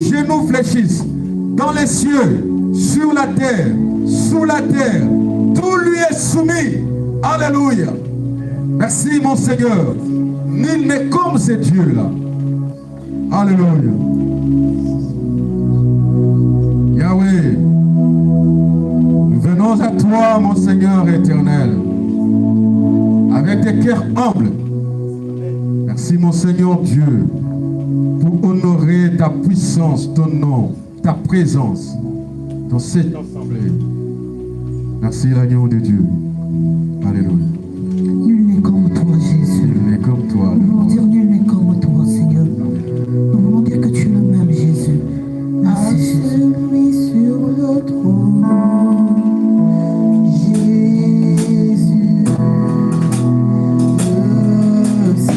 genoux fléchissent dans les cieux, sur la terre, sous la terre. Tout lui est soumis. Alléluia. Merci mon Seigneur. Nul n'est comme ces dieux-là. Alléluia. Yahweh, nous venons à toi, mon Seigneur éternel, avec des cœurs humbles. Merci, mon Seigneur Dieu, pour honorer ta puissance, ton nom, ta présence dans cette assemblée. Merci, l'agneau de Dieu. Alléluia. Nul n'est comme toi, Jésus. Nul n'est comme toi. Nous voulons dire nul n'est comme toi, Seigneur. Nous voulons dire que tu es le même, Jésus. Merci, Jésus. Celui sur le trône, Jésus, le Saint.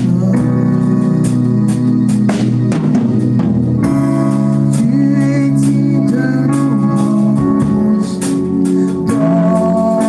Tu es digne de louange, d'honneur.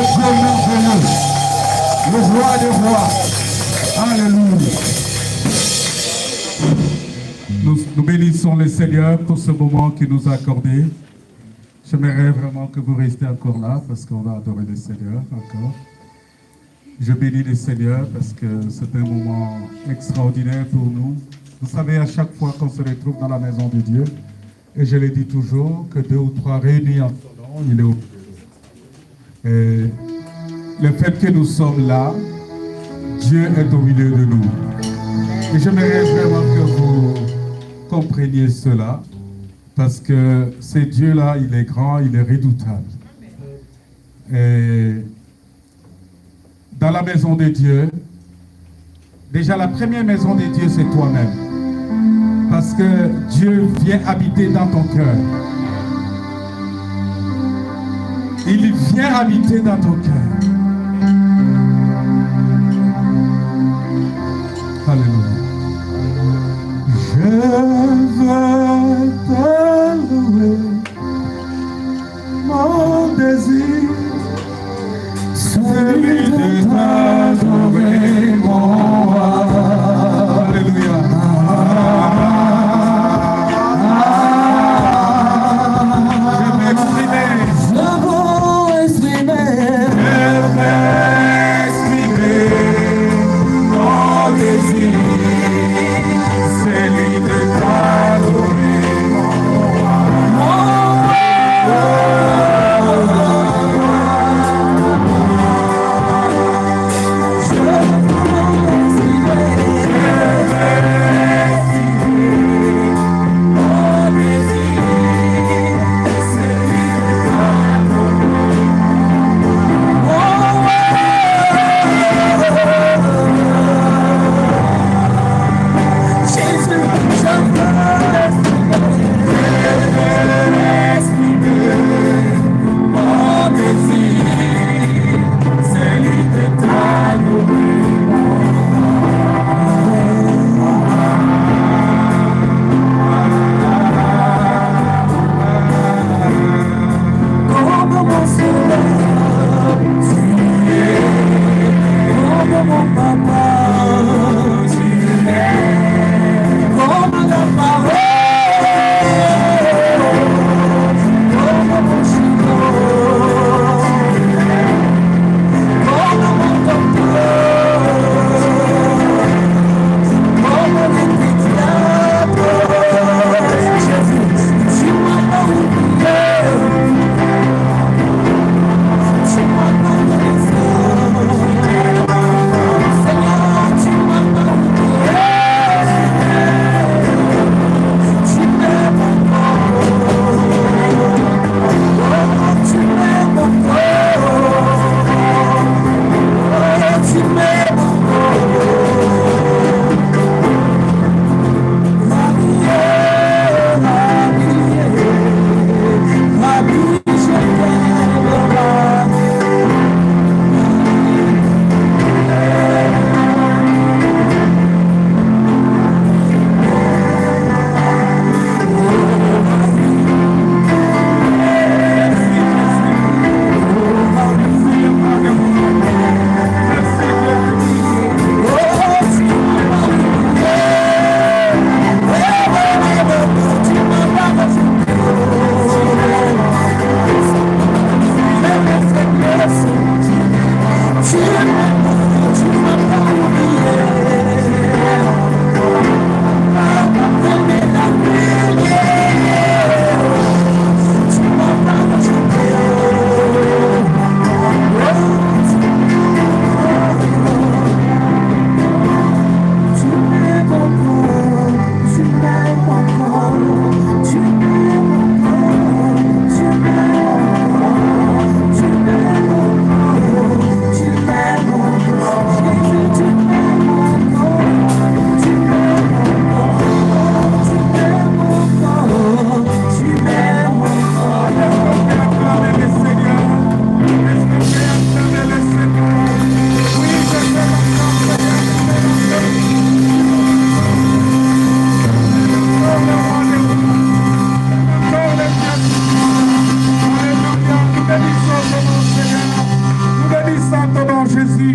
Dieu merveilleux, le roi des rois. Alléluia. Nous bénissons le Seigneur pour ce moment qu'il nous a accordé. J'aimerais vraiment que vous restiez encore là parce qu'on va adorer le Seigneur encore. Je bénis le Seigneur parce que c'est un moment extraordinaire pour nous. Vous savez, à chaque fois qu'on se retrouve dans la maison de Dieu, et je le dis toujours, que 2 ou 3 réunis en son nom, il est au milieu. Et le fait que nous sommes là, Dieu est au milieu de nous. Et j'aimerais vraiment que vous compreniez cela, parce que ce Dieu-là, il est grand, il est redoutable. Et dans la maison de Dieu, déjà la première maison de Dieu, c'est toi-même. Parce que Dieu vient habiter dans ton cœur. Il vient habiter dans ton cœur. Alléluia. Je veux te louer, mon désir, celui de t'adorer, mon roi. Alléluia. Je vais exprimer mon désir. Celui de t'adorer, mon roi.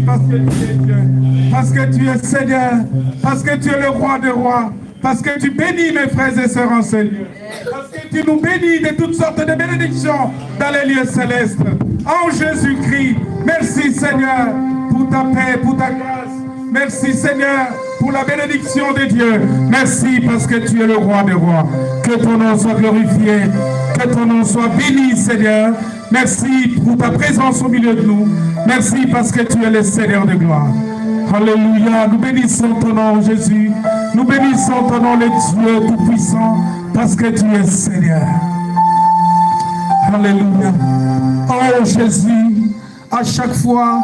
parce que tu es Dieu, parce que tu es Seigneur, parce que tu es le roi des rois, parce que tu bénis mes frères et sœurs en ce lieu, parce que tu nous bénis de toutes sortes de bénédictions dans les lieux célestes. En Jésus-Christ, merci Seigneur pour ta paix, pour ta grâce. Merci Seigneur pour la bénédiction de Dieu. Merci parce que tu es le roi des rois. Que ton nom soit glorifié, que ton nom soit béni Seigneur. Merci pour ta présence au milieu de nous. Merci parce que tu es le Seigneur de gloire. Alléluia, nous bénissons ton nom Jésus. Nous bénissons ton nom le Dieu Tout-Puissant parce que tu es Seigneur. Alléluia. Oh Jésus, à chaque fois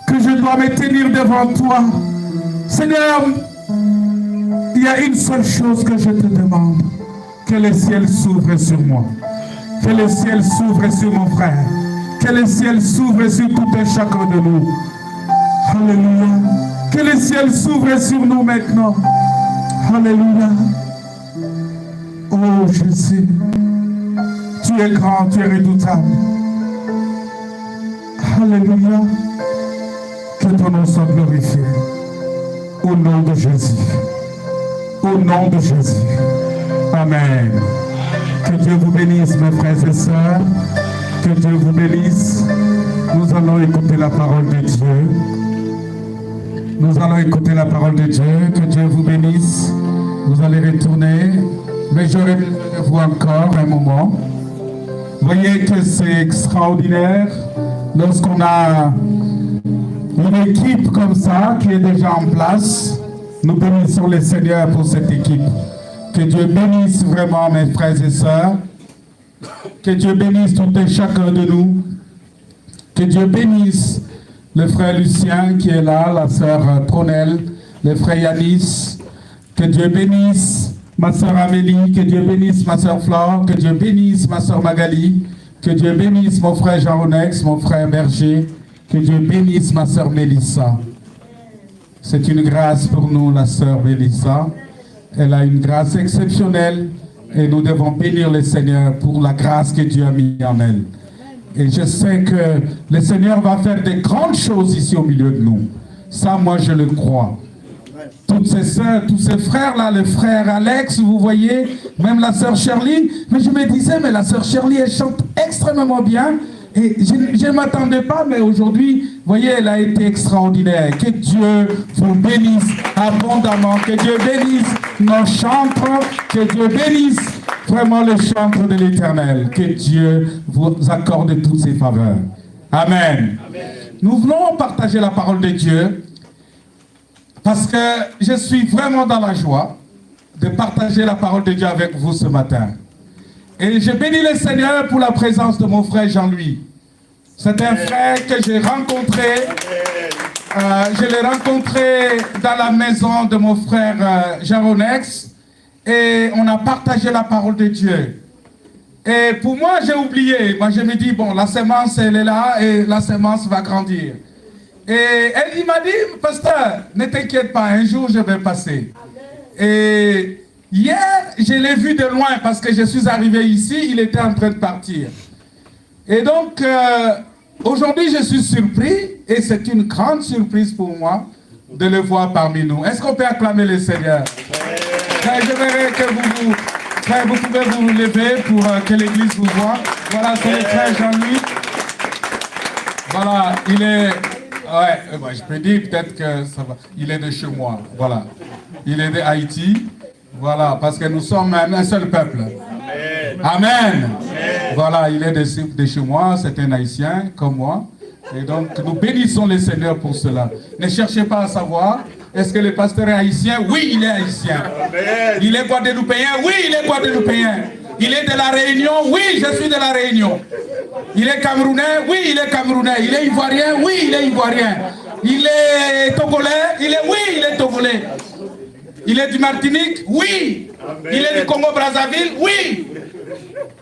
que je dois me tenir devant toi, Seigneur, il y a une seule chose que je te demande, que le ciel s'ouvre sur moi, que le ciel s'ouvre sur mon frère, que le ciel s'ouvre sur tout et chacun de nous. Alléluia. Que le ciel s'ouvre sur nous maintenant. Alléluia. Oh Jésus, tu es grand, tu es redoutable. Alléluia. Que ton nom soit glorifié. Au nom de Jésus. Au nom de Jésus. Amen. Que Dieu vous bénisse, mes frères et sœurs. Que Dieu vous bénisse. Nous allons écouter la parole de Dieu. Nous allons écouter la parole de Dieu. Que Dieu vous bénisse. Vous allez retourner. Mais j'aurais besoin de vous encore un moment. Voyez que c'est extraordinaire lorsqu'on a une équipe comme ça qui est déjà en place. Nous bénissons le Seigneur pour cette équipe. Que Dieu bénisse vraiment mes frères et sœurs. Que Dieu bénisse tout et chacun de nous. Que Dieu bénisse le frère Lucien qui est là, la sœur Tronel, le frère Yanis. Que Dieu bénisse ma sœur Amélie. Que Dieu bénisse ma sœur Flore. Que Dieu bénisse ma sœur Magali. Que Dieu bénisse mon frère Jean-Ronex, mon frère Berger. Que Dieu bénisse ma sœur Mélissa. C'est une grâce pour nous, la sœur Mélissa. Elle a une grâce exceptionnelle et nous devons bénir le Seigneur pour la grâce que Dieu a mis en elle. Et je sais que le Seigneur va faire de grandes choses ici au milieu de nous. Ça, moi, je le crois. Toutes ces sœurs, tous ces frères-là, le frère Alex, vous voyez, même la sœur Shirley. Mais je me disais, mais la sœur Shirley, elle chante extrêmement bien. Et je ne m'attendais pas, mais aujourd'hui, vous voyez, elle a été extraordinaire. Que Dieu vous bénisse abondamment. Que Dieu bénisse nos chantres. Que Dieu bénisse vraiment le chantre de l'Éternel. Que Dieu vous accorde toutes ses faveurs. Amen. Amen. Nous voulons partager la parole de Dieu parce que je suis vraiment dans la joie de partager la parole de Dieu avec vous ce matin. Et je bénis le Seigneur pour la présence de mon frère Jean-Louis. C'est un frère que j'ai rencontré. Je l'ai rencontré dans la maison de mon frère Jean-Ronex. Et on a partagé la parole de Dieu. Et pour moi, j'ai oublié. Moi, je me dis, bon, la semence, elle est là et la semence va grandir. Et il m'a dit, pasteur, ne t'inquiète pas, un jour, je vais passer. Et hier, je l'ai vu de loin parce que je suis arrivé ici, il était en train de partir. Et donc, aujourd'hui, je suis surpris et c'est une grande surprise pour moi de le voir parmi nous. Est-ce qu'on peut acclamer le Seigneur? Je verrai que vous pouvez vous lever pour que l'église vous voit. Voilà, c'est le frère Jean-Louis. Voilà, il est... Ouais, je peux dire peut-être que ça va. Il est de chez moi, voilà. Il est de Haïti, voilà, parce que nous sommes un seul peuple. Amen. Amen. Voilà, il est de chez moi, c'est un Haïtien comme moi. Et donc, nous bénissons le Seigneur pour cela. Ne cherchez pas à savoir, est-ce que le pasteur est haïtien? Oui, il est haïtien. Amen. Il est guadeloupéen? Oui, il est guadeloupéen. Il est de la Réunion? Oui, je suis de la Réunion. Il est camerounais? Oui, il est camerounais. Il est ivoirien? Oui, il est ivoirien. Il est togolais? Oui, il est togolais. Il est du Martinique? Oui. Amen. Il est du Congo-Brazzaville? Oui.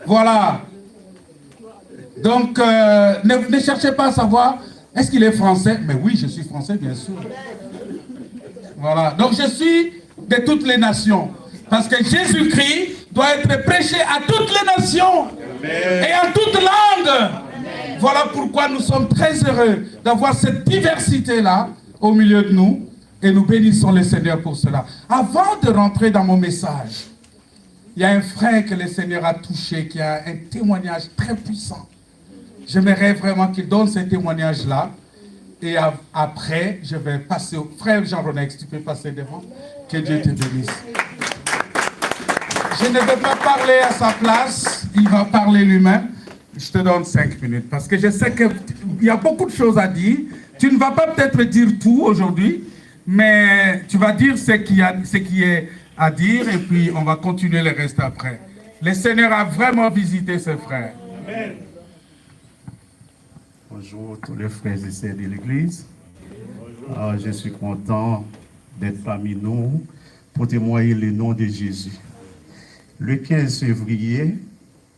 Voilà. Donc, ne cherchez pas à savoir, est-ce qu'il est français? Mais oui, je suis français, bien sûr. Voilà. Donc, je suis de toutes les nations. Parce que Jésus-Christ doit être prêché à toutes les nations. Amen. Et en toutes langues. Amen. Voilà pourquoi nous sommes très heureux d'avoir cette diversité-là au milieu de nous et nous bénissons le Seigneur pour cela. Avant de rentrer dans mon message, il y a un frère que le Seigneur a touché qui a un témoignage très puissant. J'aimerais vraiment qu'il donne ce témoignage-là et après, je vais passer au frère Jean-Ronex. Tu peux passer devant? Que Dieu te bénisse. Je ne vais pas parler à sa place, il va parler lui-même. Je te donne 5 minutes parce que je sais qu'il y a beaucoup de choses à dire. Tu ne vas pas peut-être dire tout aujourd'hui, mais tu vas dire ce qui est à dire et puis on va continuer le reste après. Le Seigneur a vraiment visité ses frères. Amen. Bonjour tous les frères et sœurs de l'Église. Je suis content d'être parmi nous pour témoigner le nom de Jésus. Le 15 février,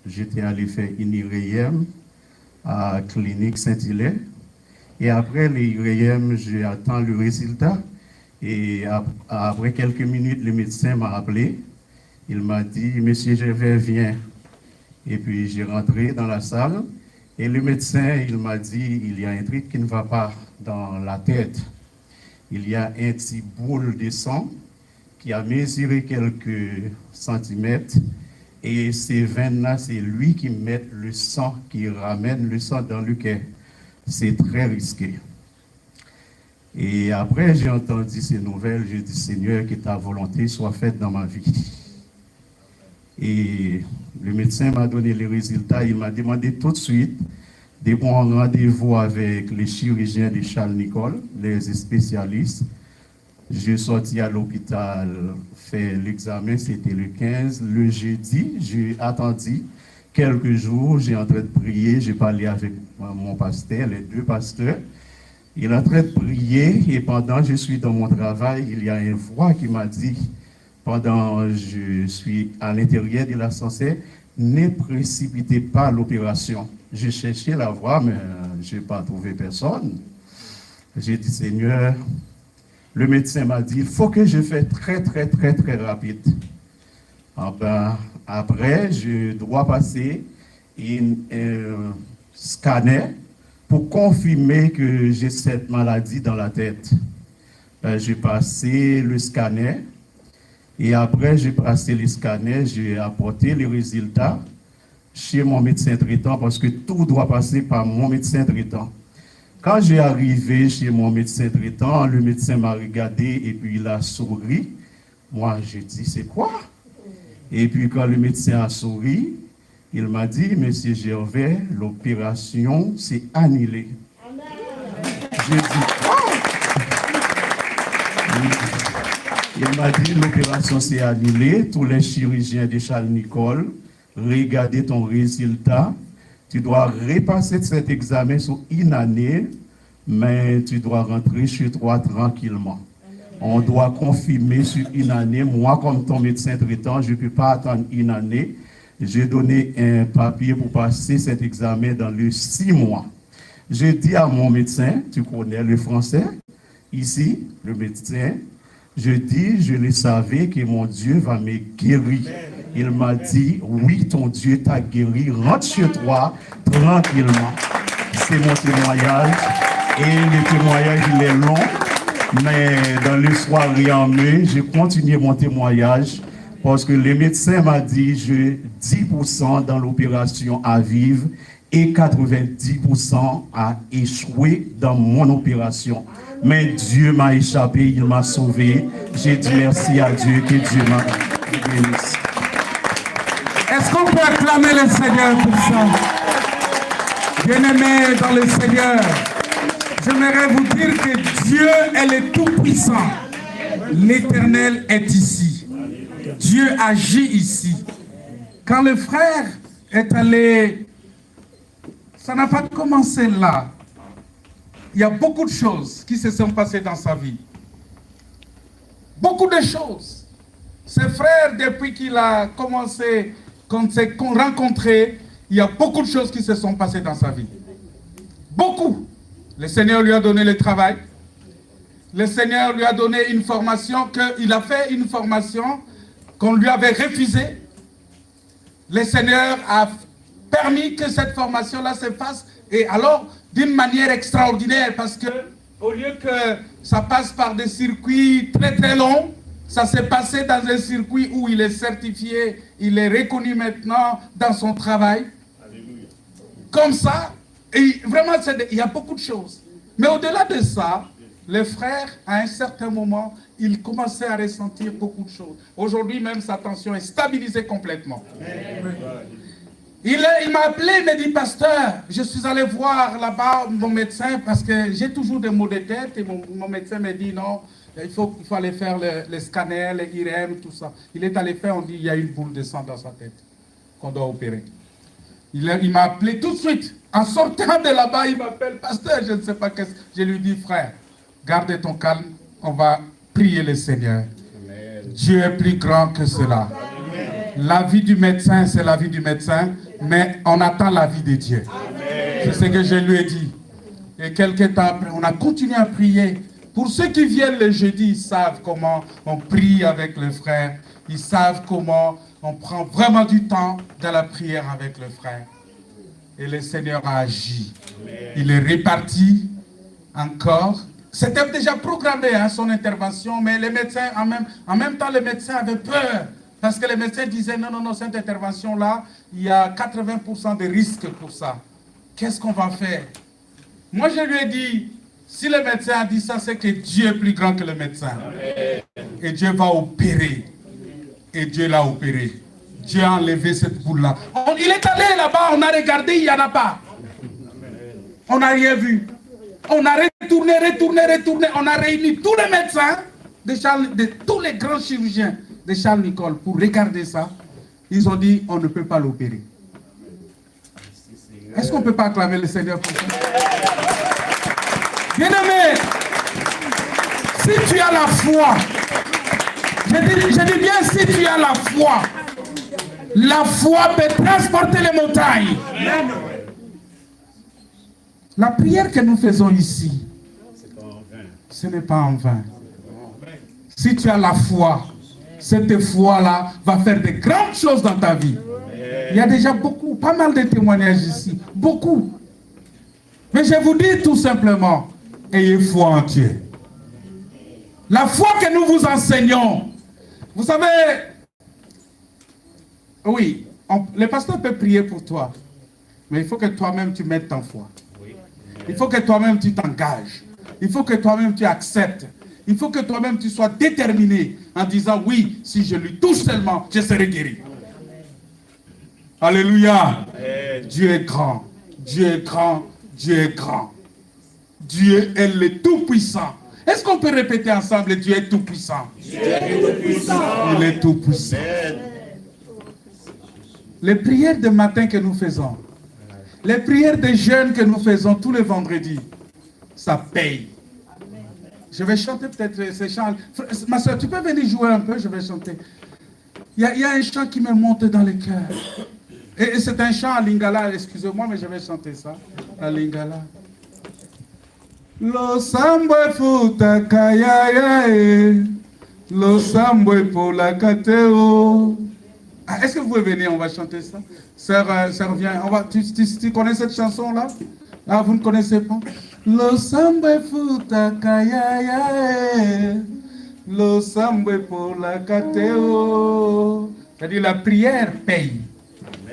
j'étais allé faire une IRM à Clinique Saint-Hilaire. Et après l'IRM, j'attends le résultat. Et après quelques minutes, le médecin m'a appelé. Il m'a dit, Monsieur Gervais, viens. Et puis j'ai rentré dans la salle. Et le médecin, il m'a dit, il y a un truc qui ne va pas dans la tête. Il y a un petit boule de sang qui a mesuré quelques centimètres. Et ces veines-là, c'est lui qui met le sang, qui ramène le sang dans le cœur. C'est très risqué. Et après, j'ai entendu ces nouvelles. J'ai dit, Seigneur, que ta volonté soit faite dans ma vie. Et le médecin m'a donné les résultats. Il m'a demandé tout de suite de prendre rendez-vous avec les chirurgiens de Charles Nicolle, les spécialistes. J'ai sorti à l'hôpital, fait l'examen, c'était le 15. Le jeudi, j'ai attendu quelques jours, j'ai en train de prier, j'ai parlé avec mon pasteur, les deux pasteurs. Il est en train de prier et pendant que je suis dans mon travail, il y a une voix qui m'a dit, pendant que je suis à l'intérieur de l'ascenseur, ne précipitez pas l'opération. J'ai cherché la voix, mais je n'ai pas trouvé personne. J'ai dit, Seigneur, le médecin m'a dit, il faut que je fasse très rapide. Après, je dois passer un scanner pour confirmer que j'ai cette maladie dans la tête. J'ai passé le scanner et après j'ai passé le scanner, j'ai apporté les résultats chez mon médecin traitant parce que tout doit passer par mon médecin traitant. Quand j'ai arrivé chez mon médecin traitant, le médecin m'a regardé et puis il a souri. Moi, j'ai dit, c'est quoi? Et puis quand le médecin a souri, il m'a dit, Monsieur Gervais, l'opération s'est annulée. J'ai dit, quoi? Il m'a dit, l'opération s'est annulée. Tous les chirurgiens de Charles Nicolle, regardez ton résultat. Tu dois repasser cet examen sur une année, mais tu dois rentrer chez toi tranquillement. On doit confirmer sur une année. Moi, comme ton médecin traitant, je ne peux pas attendre une année. J'ai donné un papier pour passer cet examen dans les 6 mois. J'ai dit à mon médecin, tu connais le français, ici, le médecin, je dis, je le savais que mon Dieu va me guérir. Il m'a dit, oui, ton Dieu t'a guéri, rentre chez toi tranquillement. C'est mon témoignage. Et le témoignage, il est long, mais dans les soirées en mai, j'ai continué mon témoignage parce que le médecin m'a dit, j'ai 10% dans l'opération à vivre et 90% à échouer dans mon opération. Mais Dieu m'a échappé, il m'a sauvé. J'ai dit merci à Dieu, que Dieu m'a bénisse. Est-ce qu'on peut acclamer le Seigneur pour ça? Bien-aimés dans le Seigneur, j'aimerais vous dire que Dieu est le Tout-Puissant. L'Éternel est ici. Dieu agit ici. Quand le frère est allé, ça n'a pas commencé là. Il y a beaucoup de choses qui se sont passées dans sa vie. Beaucoup de choses. Ce frère, depuis qu'il a commencé, qu'on s'est rencontré, il y a beaucoup de choses qui se sont passées dans sa vie. Beaucoup. Le Seigneur lui a donné le travail. Le Seigneur lui a donné une formation, qu'il a fait une formation qu'on lui avait refusée. Le Seigneur a permis que cette formation-là se fasse Et alors, d'une manière extraordinaire, parce que au lieu que ça passe par des circuits très très longs, ça s'est passé dans un circuit où il est certifié, il est reconnu maintenant dans son travail. Alléluia. Comme ça, et vraiment, il y a beaucoup de choses. Mais au-delà de ça, les frères, à un certain moment, ils commençaient à ressentir beaucoup de choses. Aujourd'hui, même sa tension est stabilisée complètement. Il m'a appelé, il m'a dit, pasteur, je suis allé voir là-bas mon médecin parce que j'ai toujours des maux de tête et mon médecin m'a dit non, il faut aller faire les scanners, les IRM, tout ça. Il est allé faire, on dit, il y a une boule de sang dans sa tête qu'on doit opérer. Il m'a appelé tout de suite. En sortant de là-bas, il m'appelle, pasteur, je ne sais pas qu'est-ce que... Je lui dis, frère, garde ton calme, on va prier le Seigneur. Amen. Dieu est plus grand que cela. Amen. La vie du médecin, c'est la vie du médecin, mais on attend la vie de Dieu. C'est ce que je lui ai dit. Et quelques temps après, on a continué à prier. Pour ceux qui viennent le jeudi, ils savent comment on prie avec le frère. Ils savent comment on prend vraiment du temps dans la prière avec le frère. Et le Seigneur a agi. Il est réparti encore. C'était déjà programmé, hein, son intervention, mais les médecins, en même temps, les médecins avaient peur. Parce que les médecins disaient, non, cette intervention-là, il y a 80% de risques pour ça. Qu'est-ce qu'on va faire? Moi, je lui ai dit, si le médecin a dit ça, c'est que Dieu est plus grand que le médecin. Amen. Et Dieu va opérer. Et Dieu l'a opéré. Dieu a enlevé cette boule-là. Il est allé là-bas, on a regardé, il n'y en a pas. On n'a rien vu. On a retourné. On a réuni tous les médecins, tous les grands chirurgiens de Charles Nicolle pour regarder ça. Ils ont dit, on ne peut pas l'opérer. Est-ce qu'on ne peut pas acclamer le Seigneur pour ça? Bien-aimé, si tu as la foi, je dis bien si tu as la foi peut transporter les montagnes. La prière que nous faisons ici, ce n'est pas en vain. Si tu as la foi, cette foi-là va faire de grandes choses dans ta vie. Il y a déjà pas mal de témoignages ici. Beaucoup. Mais je vous dis tout simplement, ayez foi en Dieu. La foi que nous vous enseignons, vous savez, oui, le pasteur peut prier pour toi, mais il faut que toi-même tu mettes ta foi. Il faut que toi-même tu t'engages. Il faut que toi-même tu acceptes. Il faut que toi-même tu sois déterminé en disant oui, si je lui touche seulement, je serai guéri. Alléluia. Dieu est grand. Dieu est grand. Dieu est grand. Dieu est le Tout-Puissant. Est-ce qu'on peut répéter ensemble, Dieu est Tout-Puissant? Dieu est Tout-Puissant. Il est Tout-Puissant. Les prières de matin que nous faisons, les prières de jeûne que nous faisons tous les vendredis, ça paye. Je vais chanter peut-être ces chants. Ma soeur, tu peux venir jouer un peu? Je vais chanter. Il y a un chant qui me monte dans le cœur. Et c'est un chant à lingala, excusez-moi, mais je vais chanter ça. À lingala. Lo sambwe futa kaya e, lo sambwe pour la kateo. Ah, est-ce que vous pouvez venir, on va chanter ça? Sœur, viens, tu connais cette chanson-là? Ah, vous ne connaissez pas? Lo sambwe futa kaya e, lo sambwe pour la kateo. C'est-à-dire la prière paye.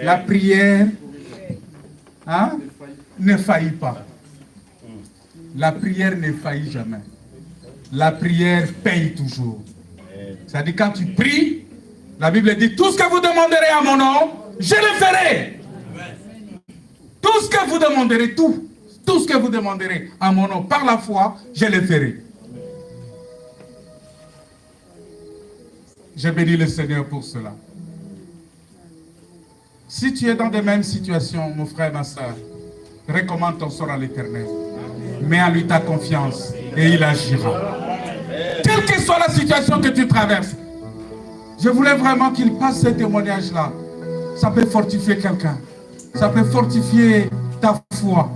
La prière ne faillit pas. La prière ne faillit jamais. La prière paye toujours. C'est-à-dire quand tu pries, la Bible dit tout ce que vous demanderez à mon nom, je le ferai. Tout ce que vous demanderez, tout ce que vous demanderez à mon nom par la foi, je le ferai. Je bénis le Seigneur pour cela. Si tu es dans les mêmes situations, mon frère, ma soeur, recommande ton sort à l'Éternel. Mets en lui ta confiance et il agira. Quelle que soit la situation que tu traverses, je voulais vraiment qu'il passe ce témoignage-là. Ça peut fortifier quelqu'un. Ça peut fortifier ta foi.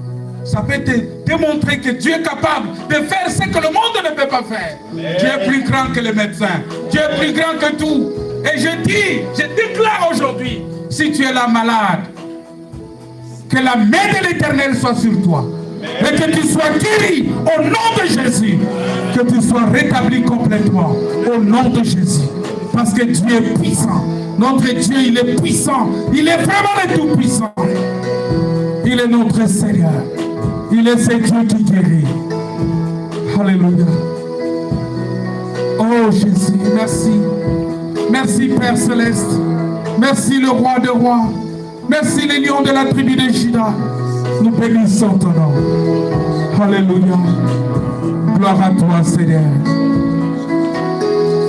Ça peut te démontrer que Dieu est capable de faire ce que le monde ne peut pas faire. Dieu est plus grand que les médecins. Dieu est plus grand que tout. Et je déclare aujourd'hui, si tu es là malade, que Que la main de l'Éternel soit sur toi. Et que tu sois guéri au nom de Jésus. Que tu sois rétabli complètement au nom de Jésus. Parce que Dieu est puissant. Notre Dieu, il est puissant. Il est vraiment le Tout-Puissant. Il est notre Seigneur. Il est ce Dieu qui guérit. Alléluia. Oh Jésus, merci. Merci Père Céleste. Merci le Roi des Rois. Merci les lions de la tribu de Juda. Nous bénissons ton nom. Alléluia. Gloire à toi Seigneur.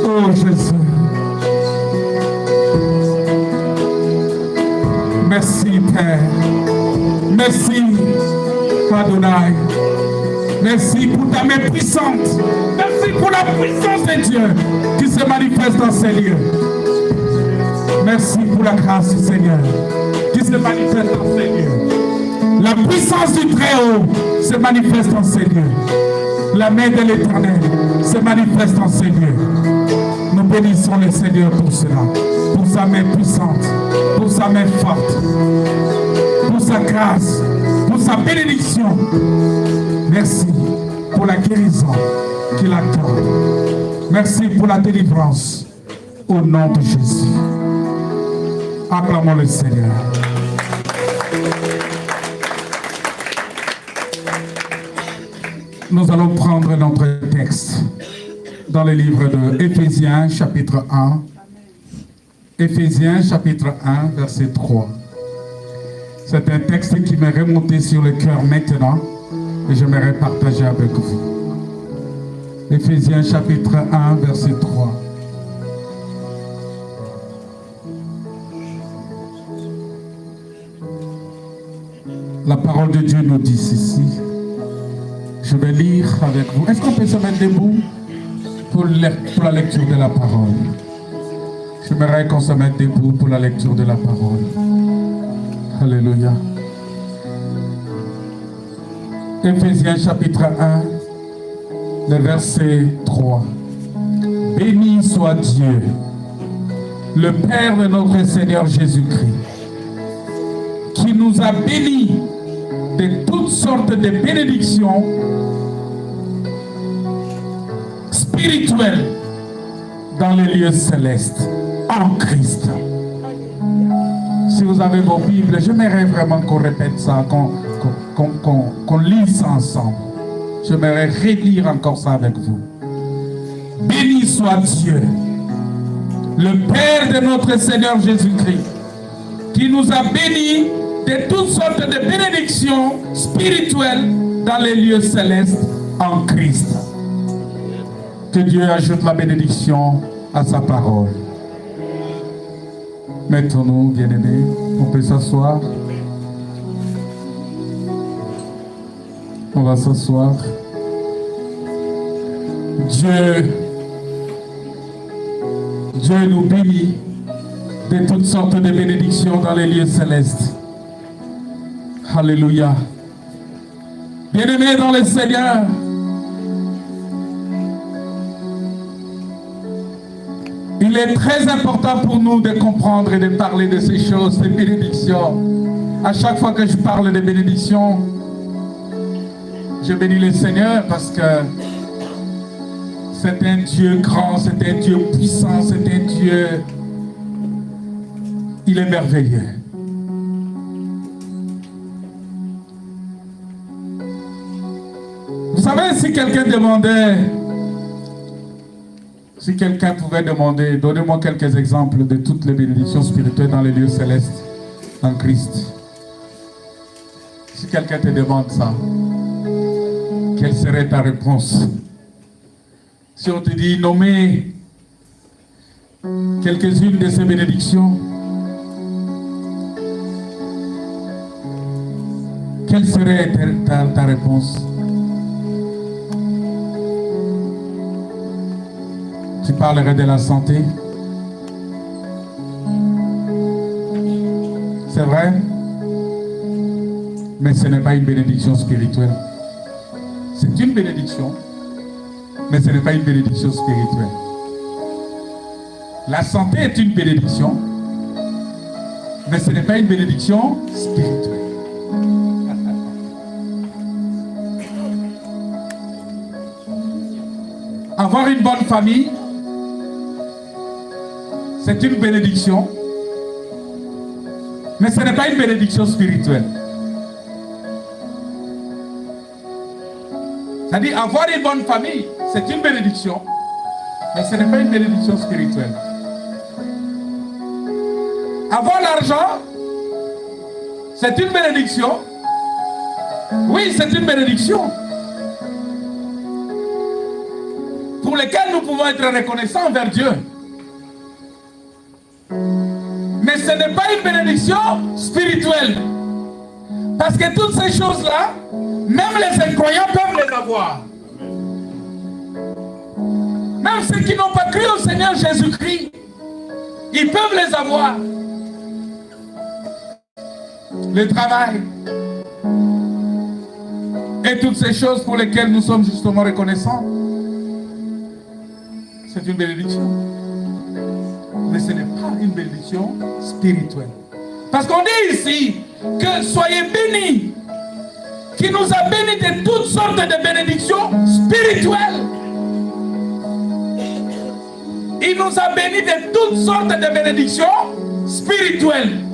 Oh Jésus. Merci Père. Merci Adonai. Merci pour ta main puissante. Merci pour la puissance de Dieu qui se manifeste dans ces lieux. Merci pour la grâce du Seigneur qui se manifeste dans ces lieux. La puissance du Très-Haut se manifeste dans ces lieux. La main de l'Éternel se manifeste dans ces lieux. Nous bénissons le Seigneur pour cela, pour sa main puissante, pour sa main forte, pour sa grâce, pour sa bénédiction. Merci pour la guérison qu'il accorde. Merci pour la délivrance au nom de Jésus. Acclamons le Seigneur. Nous allons prendre notre texte dans le livre de Éphésiens chapitre 1. Éphésiens chapitre 1 verset 3. C'est un texte qui m'est remonté sur le cœur maintenant et j'aimerais partager avec vous. Éphésiens chapitre 1 verset 3. La parole de Dieu nous dit ceci. Je vais lire avec vous. Est-ce qu'on peut se mettre debout pour la lecture de la parole? J'aimerais qu'on se mette debout pour la lecture de la parole. Alléluia. Éphésiens chapitre 1, le verset 3. Béni soit Dieu, le Père de notre Seigneur Jésus-Christ, qui nous a bénis de toutes sortes de bénédictions spirituelles dans les lieux célestes en Christ. Si vous avez vos Bibles, j'aimerais vraiment qu'on répète ça, qu'on lise ça ensemble. J'aimerais relire encore ça avec vous. Béni soit Dieu, le Père de notre Seigneur Jésus-Christ, qui nous a bénis de toutes sortes de bénédictions spirituelles dans les lieux célestes en Christ. Que Dieu ajoute la bénédiction à sa parole. Mettons-nous, bien-aimés, on peut s'asseoir. On va s'asseoir. Dieu nous bénit de toutes sortes de bénédictions dans les lieux célestes. Alléluia. Bien-aimés dans le Seigneur, il est très important pour nous de comprendre et de parler de ces choses, ces bénédictions. À chaque fois que je parle de bénédictions, je bénis le Seigneur parce que c'est un Dieu grand, c'est un Dieu puissant, c'est un Dieu... Il est merveilleux. Vous savez, si quelqu'un pouvait demander, donnez-moi quelques exemples de toutes les bénédictions spirituelles dans les lieux célestes en Christ. Si quelqu'un te demande ça, quelle serait ta réponse? Si on te dit nommer quelques-unes de ces bénédictions, quelle serait ta réponse? Tu parlerais de la santé. C'est vrai, mais ce n'est pas une bénédiction spirituelle. C'est une bénédiction, mais ce n'est pas une bénédiction spirituelle. La santé est une bénédiction, mais ce n'est pas une bénédiction spirituelle. avoir une bonne famille, c'est une bénédiction, mais ce n'est pas une bénédiction spirituelle. C'est-à-dire, avoir une bonne famille, c'est une bénédiction, mais ce n'est pas une bénédiction spirituelle. Avoir l'argent, c'est une bénédiction. Oui, c'est une bénédiction pour laquelle nous pouvons être reconnaissants envers Dieu. Mais ce n'est pas une bénédiction spirituelle. Parce que toutes ces choses-là, même les incroyants peuvent les avoir. Même ceux qui n'ont pas cru au Seigneur Jésus-Christ, ils peuvent les avoir. Le travail et toutes ces choses pour lesquelles nous sommes justement reconnaissants, c'est une bénédiction. Mais ce n'est pas une bénédiction spirituelle. Parce qu'on dit ici que soyez bénis, qui nous a bénis de toutes sortes de bénédictions spirituelles. Il nous a bénis de toutes sortes de bénédictions spirituelles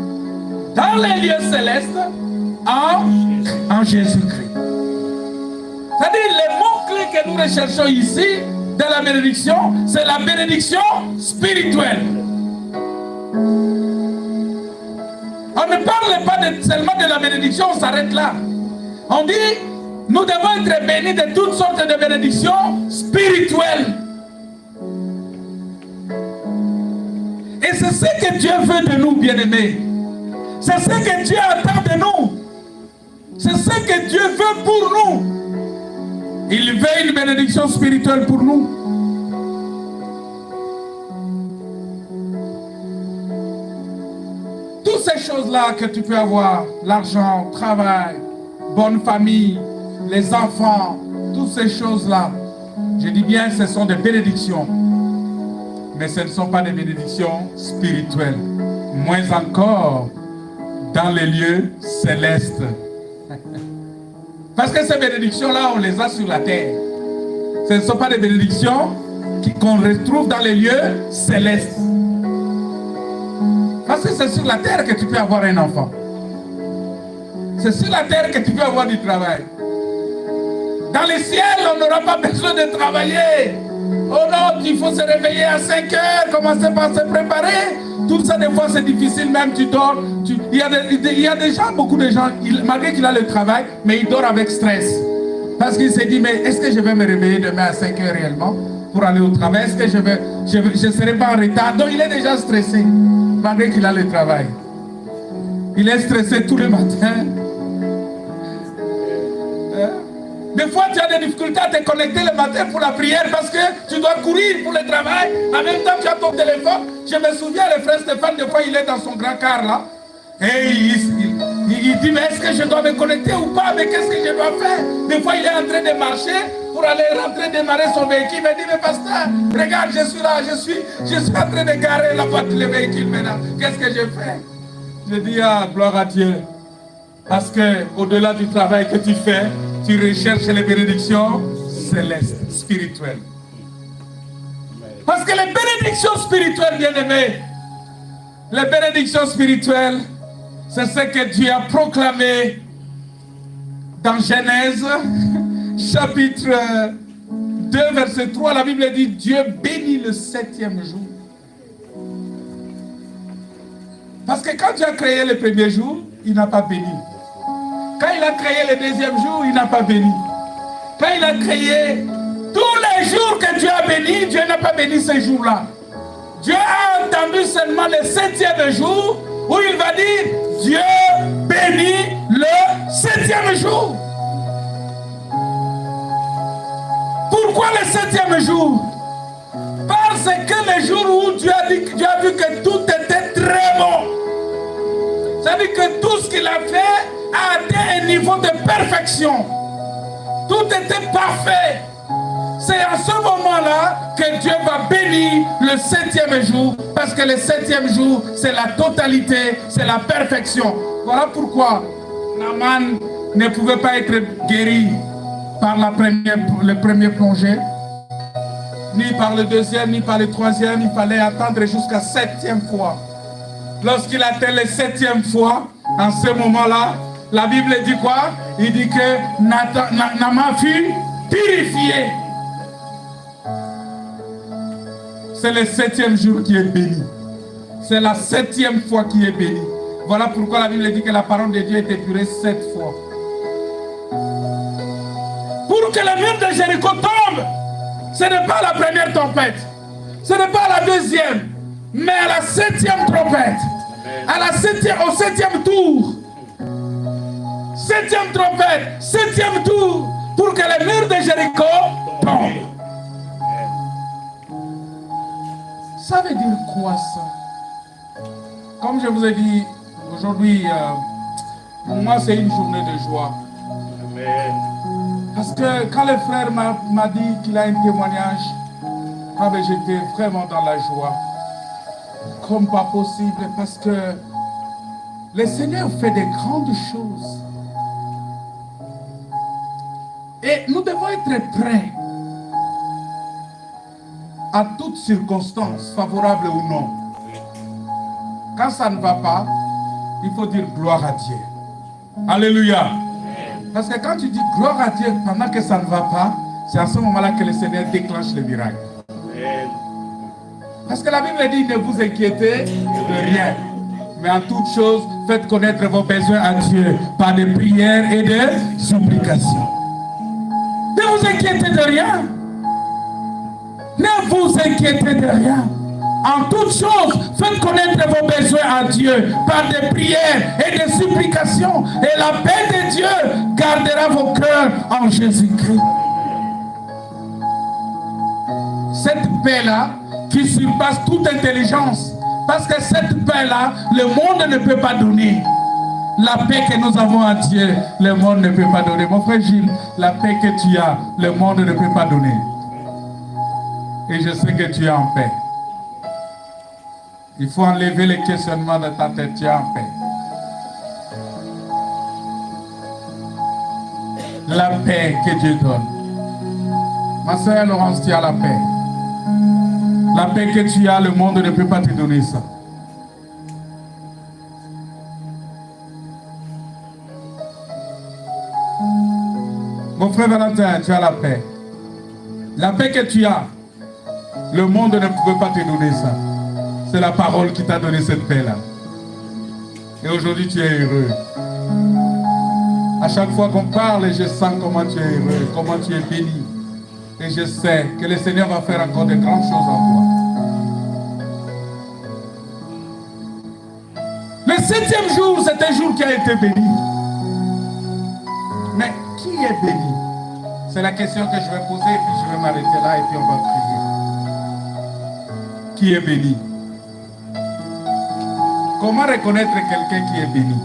dans les lieux célestes en Jésus-Christ. C'est-à-dire les mots-clés que nous recherchons ici dans la bénédiction, c'est la bénédiction spirituelle. On ne parle pas seulement de la bénédiction, on s'arrête là. On dit, nous devons être bénis de toutes sortes de bénédictions spirituelles. Et c'est ce que Dieu veut de nous, bien-aimés. C'est ce que Dieu attend de nous. C'est ce que Dieu veut pour nous. Il veut une bénédiction spirituelle pour nous. Toutes ces choses-là que tu peux avoir, l'argent, travail, bonne famille, les enfants, toutes ces choses-là, je dis bien, ce sont des bénédictions. Mais ce ne sont pas des bénédictions spirituelles. Moins encore dans les lieux célestes. Parce que ces bénédictions-là, on les a sur la terre. Ce ne sont pas des bénédictions qu'on retrouve dans les lieux célestes. Parce que c'est sur la terre que tu peux avoir un enfant. C'est sur la terre que tu peux avoir du travail. Dans les ciels, on n'aura pas besoin de travailler. Oh non, il faut se réveiller à 5 heures, commencer par se préparer. Tout ça, des fois, c'est difficile, même tu dors. Il y a déjà beaucoup de gens, malgré qu'il a le travail, mais il dort avec stress. Parce qu'il s'est dit, mais est-ce que je vais me réveiller demain à 5 heures réellement pour aller au travail? Est-ce que je ne serai pas en retard? Donc, il est déjà stressé, malgré qu'il a le travail. Il est stressé tous les matins. Des fois, tu as des difficultés à te connecter le matin pour la prière parce que tu dois courir pour le travail. En même temps, tu as ton téléphone. Je me souviens, le frère Stéphane, des fois, il est dans son grand car là. Et il dit, mais est-ce que je dois me connecter ou pas? Mais qu'est-ce que je dois faire? Des fois, il est en train de marcher pour aller rentrer, démarrer son véhicule. Il me dit, mais pasteur, regarde, je suis là, je suis en train de garer la voiture, le véhicule maintenant. Qu'est-ce que je fais? Je dis, ah, gloire à Dieu. Parce que au-delà du travail que tu fais, tu recherches les bénédictions célestes, spirituelles. Parce que les bénédictions spirituelles, bien-aimés, les bénédictions spirituelles, c'est ce que Dieu a proclamé dans Genèse, chapitre 2, verset 3. La Bible dit, Dieu bénit le 7e jour. Parce que quand Dieu a créé le premier jour, il n'a pas béni. Quand il a créé le deuxième jour, il n'a pas béni. Quand il a créé tous les jours que Dieu a béni, Dieu n'a pas béni ces jours-là. Dieu a entendu seulement le 7e jour où il va dire Dieu bénit le 7e jour. Pourquoi le 7e jour? Parce que le jour où Dieu a vu que tout était très bon. C'est-à-dire que tout ce qu'il a fait a atteint un niveau de perfection. Tout était parfait. C'est à ce moment-là que Dieu va bénir le 7e jour, parce que le 7e jour, c'est la totalité, c'est la perfection. Voilà pourquoi Naaman ne pouvait pas être guéri par le premier plongée. ni par le deuxième, ni par le troisième. Il fallait attendre jusqu'à 7e fois. Lorsqu'il atteint la 7e fois, en ce moment-là, la Bible dit quoi? Il dit que Naaman fut purifié. C'est le 7e jour qui est béni. C'est la 7e fois qui est béni. Voilà pourquoi la Bible dit que la parole de Dieu est épurée 7 fois. Pour que le mur de Jéricho tombe, ce n'est pas la première trompette, ce n'est pas la deuxième, mais à la 7e trompette, au 7e tour. 7e trompette, 7e tour, pour que le mur de Jéricho tombe. Ça veut dire quoi ça? Comme je vous ai dit, aujourd'hui, pour moi c'est une journée de joie. Parce que quand le frère m'a dit qu'il a un témoignage, j'étais vraiment dans la joie. Comme pas possible, parce que le Seigneur fait de grandes choses. Et nous devons être prêts à toutes circonstances, favorables ou non. Quand ça ne va pas, il faut dire gloire à Dieu. Alléluia. Parce que quand tu dis gloire à Dieu pendant que ça ne va pas, c'est à ce moment-là que le Seigneur déclenche le miracle. Parce que la Bible dit, ne vous inquiétez de rien. Mais en toute chose, faites connaître vos besoins à Dieu par des prières et des supplications. Ne vous inquiétez de rien. Ne vous inquiétez de rien. En toutes choses, faites connaître vos besoins à Dieu par des prières et des supplications. Et la paix de Dieu gardera vos cœurs en Jésus-Christ. Cette paix-là qui surpasse toute intelligence. Parce que cette paix-là, le monde ne peut pas donner. La paix que nous avons en Dieu, le monde ne peut pas donner. Mon frère Gilles, la paix que tu as, le monde ne peut pas donner. Et je sais que tu es en paix. Il faut enlever les questionnements de ta tête, tu es en paix. La paix que Dieu donne. Ma soeur Laurence, tu as la paix. La paix que tu as, le monde ne peut pas te donner ça. Mon frère Valentin, tu as la paix. La paix que tu as, le monde ne peut pas te donner ça. C'est la parole qui t'a donné cette paix-là. Et aujourd'hui, tu es heureux. À chaque fois qu'on parle, je sens comment tu es heureux, comment tu es béni. Et je sais que le Seigneur va faire encore de grandes choses en toi. Le 7e jour, c'est un jour qui a été béni. Mais qui est béni? C'est la question que je vais poser, et puis je vais m'arrêter là, et puis on va prier. Qui est béni? Comment reconnaître quelqu'un qui est béni?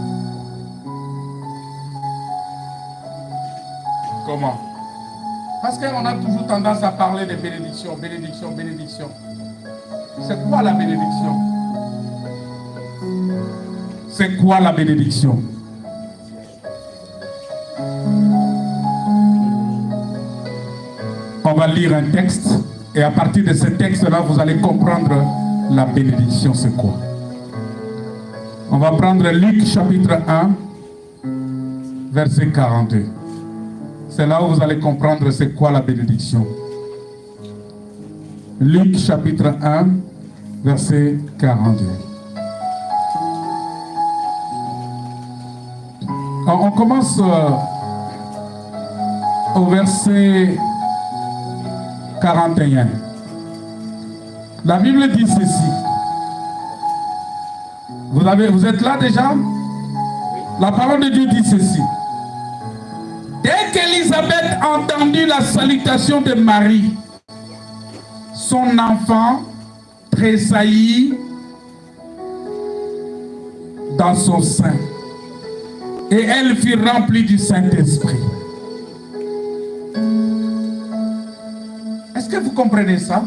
Comment? Parce qu'on a toujours tendance à parler de bénédiction, bénédiction, bénédiction. C'est quoi la bénédiction? C'est quoi la bénédiction? On va lire un texte et à partir de ce texte-là, vous allez comprendre la bénédiction, c'est quoi. On va prendre Luc chapitre 1, verset 42. C'est là où vous allez comprendre c'est quoi la bénédiction. Luc chapitre 1, verset 42. On commence au verset 41. La Bible dit ceci. Vous êtes là déjà? La parole de Dieu dit ceci. Dès qu'Élisabeth entendit la salutation de Marie, son enfant tressaillit dans son sein et elle fut remplie du Saint-Esprit. Est-ce que vous comprenez ça?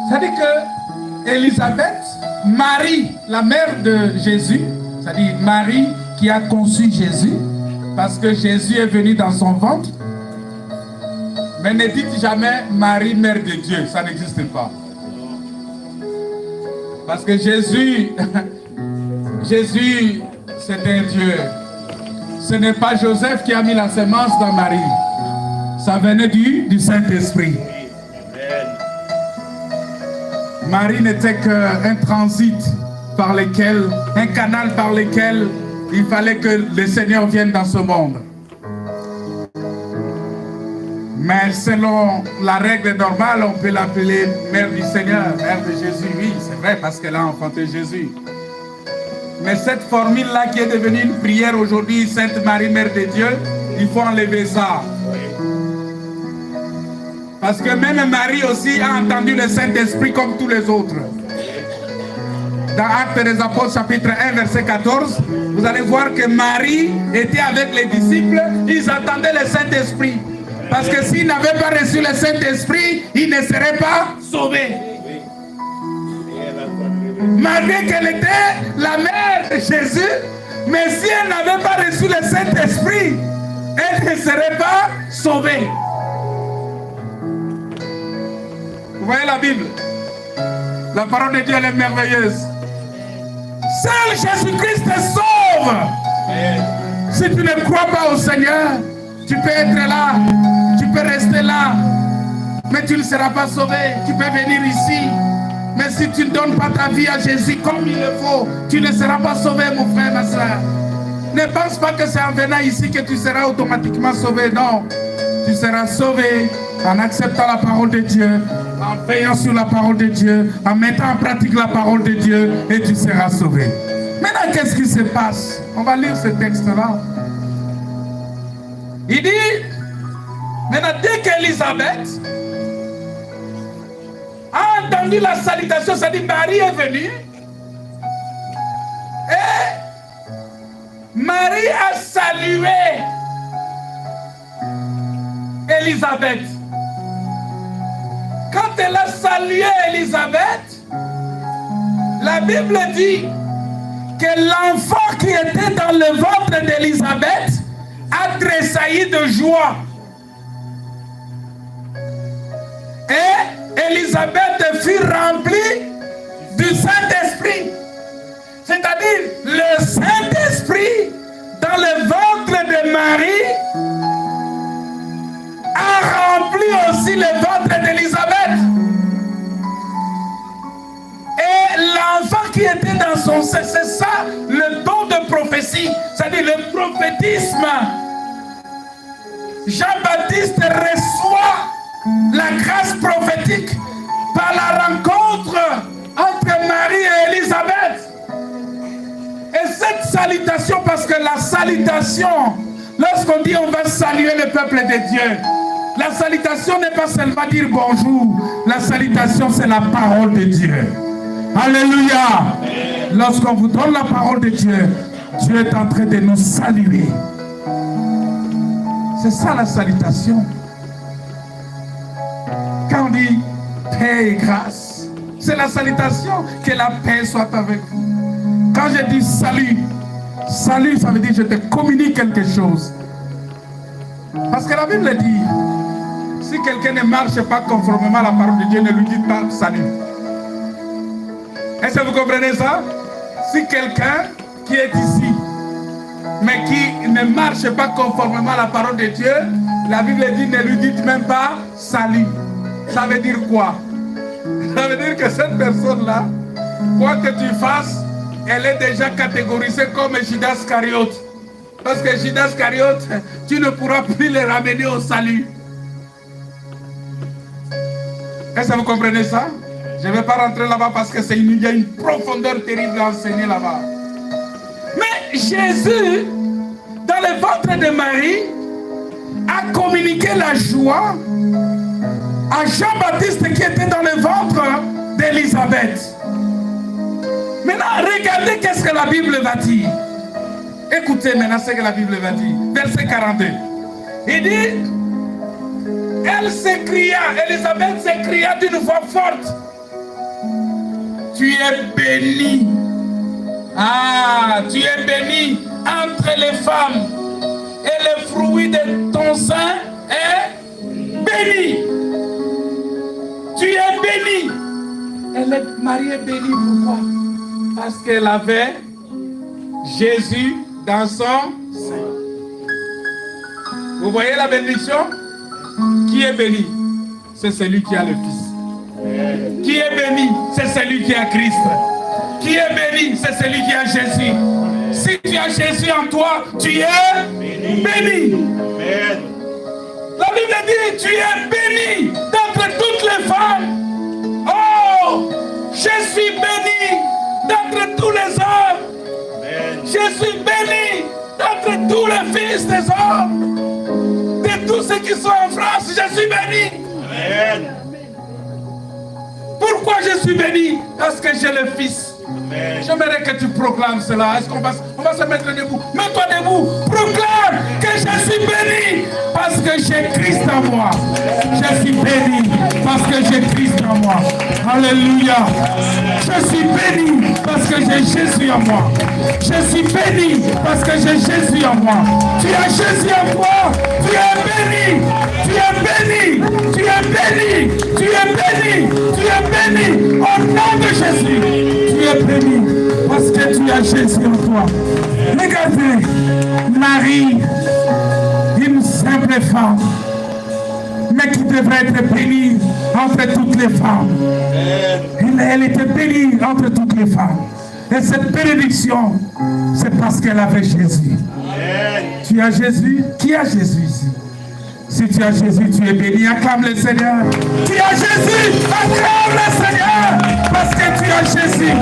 C'est-à-dire que Élisabeth, Marie, la mère de Jésus, c'est-à-dire Marie qui a conçu Jésus, parce que Jésus est venu dans son ventre. Mais ne dites jamais Marie, mère de Dieu, ça n'existe pas. Parce que Jésus, Jésus, c'est un Dieu. Ce n'est pas Joseph qui a mis la semence dans Marie. Ça venait du Saint-Esprit. Marie n'était qu'un transit par lequel, un canal par lequel il fallait que le Seigneur vienne dans ce monde. Mais selon la règle normale, on peut l'appeler mère du Seigneur, mère de Jésus. Oui, c'est vrai, parce qu'elle a enfanté Jésus. Mais cette formule-là qui est devenue une prière aujourd'hui, Sainte Marie, mère de Dieu, il faut enlever ça. Parce que même Marie aussi a entendu le Saint-Esprit comme tous les autres. Dans Actes des Apôtres, chapitre 1, verset 14, vous allez voir que Marie était avec les disciples, ils attendaient le Saint-Esprit. Parce que s'ils n'avaient pas reçu le Saint-Esprit, ils ne seraient pas sauvés. Malgré qu'elle était la mère de Jésus, mais si elle n'avait pas reçu le Saint-Esprit, elle ne serait pas sauvée. Vous voyez la Bible? La parole de Dieu, elle est merveilleuse. Seul Jésus-Christ te sauve. Si tu ne crois pas au Seigneur, tu peux être là, tu peux rester là, mais tu ne seras pas sauvé. Tu peux venir ici, mais si tu ne donnes pas ta vie à Jésus comme il le faut, tu ne seras pas sauvé, mon frère, ma soeur. Ne pense pas que c'est en venant ici que tu seras automatiquement sauvé. Non, tu seras sauvé en acceptant la parole de Dieu, en veillant sur la parole de Dieu, en mettant en pratique la parole de Dieu, et tu seras sauvé. Maintenant, qu'est-ce qui se passe? On va lire ce texte-là. Il dit, maintenant, dès qu'Élisabeth a entendu la salutation, ça dit Marie est venue, et Marie a salué Élisabeth. Quand elle a salué Élisabeth, la Bible dit que l'enfant qui était dans le ventre d'Élisabeth a tressailli de joie. Et Élisabeth fut remplie du Saint-Esprit. C'est-à-dire, le Saint-Esprit dans le ventre de Marie a rempli aussi le ventre d'Élisabeth. Et l'enfant qui était dans son sein, c'est ça le don de prophétie, c'est-à-dire le prophétisme. Jean-Baptiste reçoit la grâce prophétique par la rencontre entre Marie et Élisabeth. Et cette salutation, parce que la salutation, lorsqu'on dit on va saluer le peuple de Dieu, la salutation n'est pas seulement dire bonjour, la salutation c'est la parole de Dieu. Alléluia. Lorsqu'on vous donne la parole de Dieu, Dieu est en train de nous saluer. C'est ça la salutation. Quand on dit paix et grâce, c'est la salutation, que la paix soit avec vous. Quand je dis salut, salut ça veut dire je te communique quelque chose. Parce que la Bible dit, si quelqu'un ne marche pas conformément à la parole de Dieu, ne lui dites pas salut. Est-ce que vous comprenez ça? Si quelqu'un qui est ici, mais qui ne marche pas conformément à la parole de Dieu, la Bible dit, ne lui dites même pas salut. Ça veut dire quoi? Ça veut dire que cette personne-là, quoi que tu fasses, elle est déjà catégorisée comme Judas Iscariote. Parce que Judas Iscariote, tu ne pourras plus le ramener au salut. Est-ce que vous comprenez ça? Je ne vais pas rentrer là-bas parce qu'il y a une profondeur terrible à enseigner là-bas. Mais Jésus, dans le ventre de Marie, a communiqué la joie à Jean-Baptiste qui était dans le ventre d'Élisabeth. Maintenant, regardez qu'est-ce que la Bible va dire. Écoutez maintenant ce que la Bible va dire. Verset 42. Il dit, elle s'écria, Élisabeth s'écria d'une voix forte. Tu es bénie. Ah, tu es bénie entre les femmes. Et le fruit de ton sein est béni. bénie. Tu es bénie. Marie est bénie, pourquoi? Parce qu'elle avait Jésus dans son sein. Vous voyez la bénédiction? Qui est béni? C'est celui qui a le Fils. Qui est béni? C'est celui qui a Christ. Qui est béni? C'est celui qui a Jésus. Si tu as Jésus en toi, tu es béni. Amen. La Bible dit, tu es béni d'entre toutes les femmes. Oh, je suis béni d'entre tous les hommes. Amen. Je suis béni d'entre tous les fils des hommes. De tous ceux qui sont en France, je suis béni. Amen. Pourquoi je suis béni? Parce que j'ai le Fils. J'aimerais que tu proclames cela. Est-ce qu'on va se mettre debout? Mets-toi debout. Proclame que je suis béni parce que j'ai Christ en moi. Je suis béni parce que j'ai Christ en moi. Alléluia. Je suis béni parce que j'ai Jésus en moi. Je suis béni parce que j'ai Jésus en moi. Tu as Jésus en toi. Tu es béni. Tu es béni. Tu es béni. Tu es béni. Tu es béni. Au nom de Jésus. Tu es béni parce que tu as Jésus en toi. Regardez, Marie, une simple femme, mais qui devrait être bénie entre toutes les femmes. Elle était bénie entre toutes les femmes. Et cette bénédiction, c'est parce qu'elle avait Jésus. Tu as Jésus? Qui a Jésus ici? Si tu as Jésus, tu es béni. Acclame le Seigneur. Tu as Jésus. Acclame le Seigneur. Parce que tu as Jésus.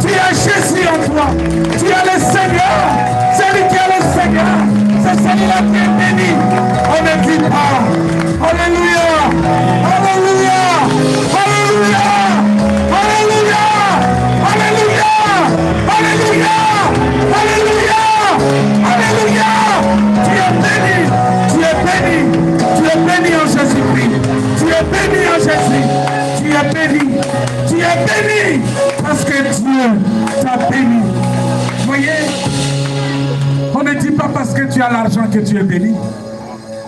Tu as Jésus en toi. Tu as le Seigneur. Celui qui a le Seigneur, c'est celui-là qui est béni. On ne dit pas. Alléluia. Alléluia. Alléluia. Alléluia. Alléluia. Alléluia. Alléluia. Alléluia. Tu es béni. Tu es béni. Tu es béni en Jésus-Christ. Tu es béni en Jésus. Tu es béni. Tu es béni parce que Dieu t'a béni. Vous voyez, on ne dit pas parce que tu as l'argent que tu es béni.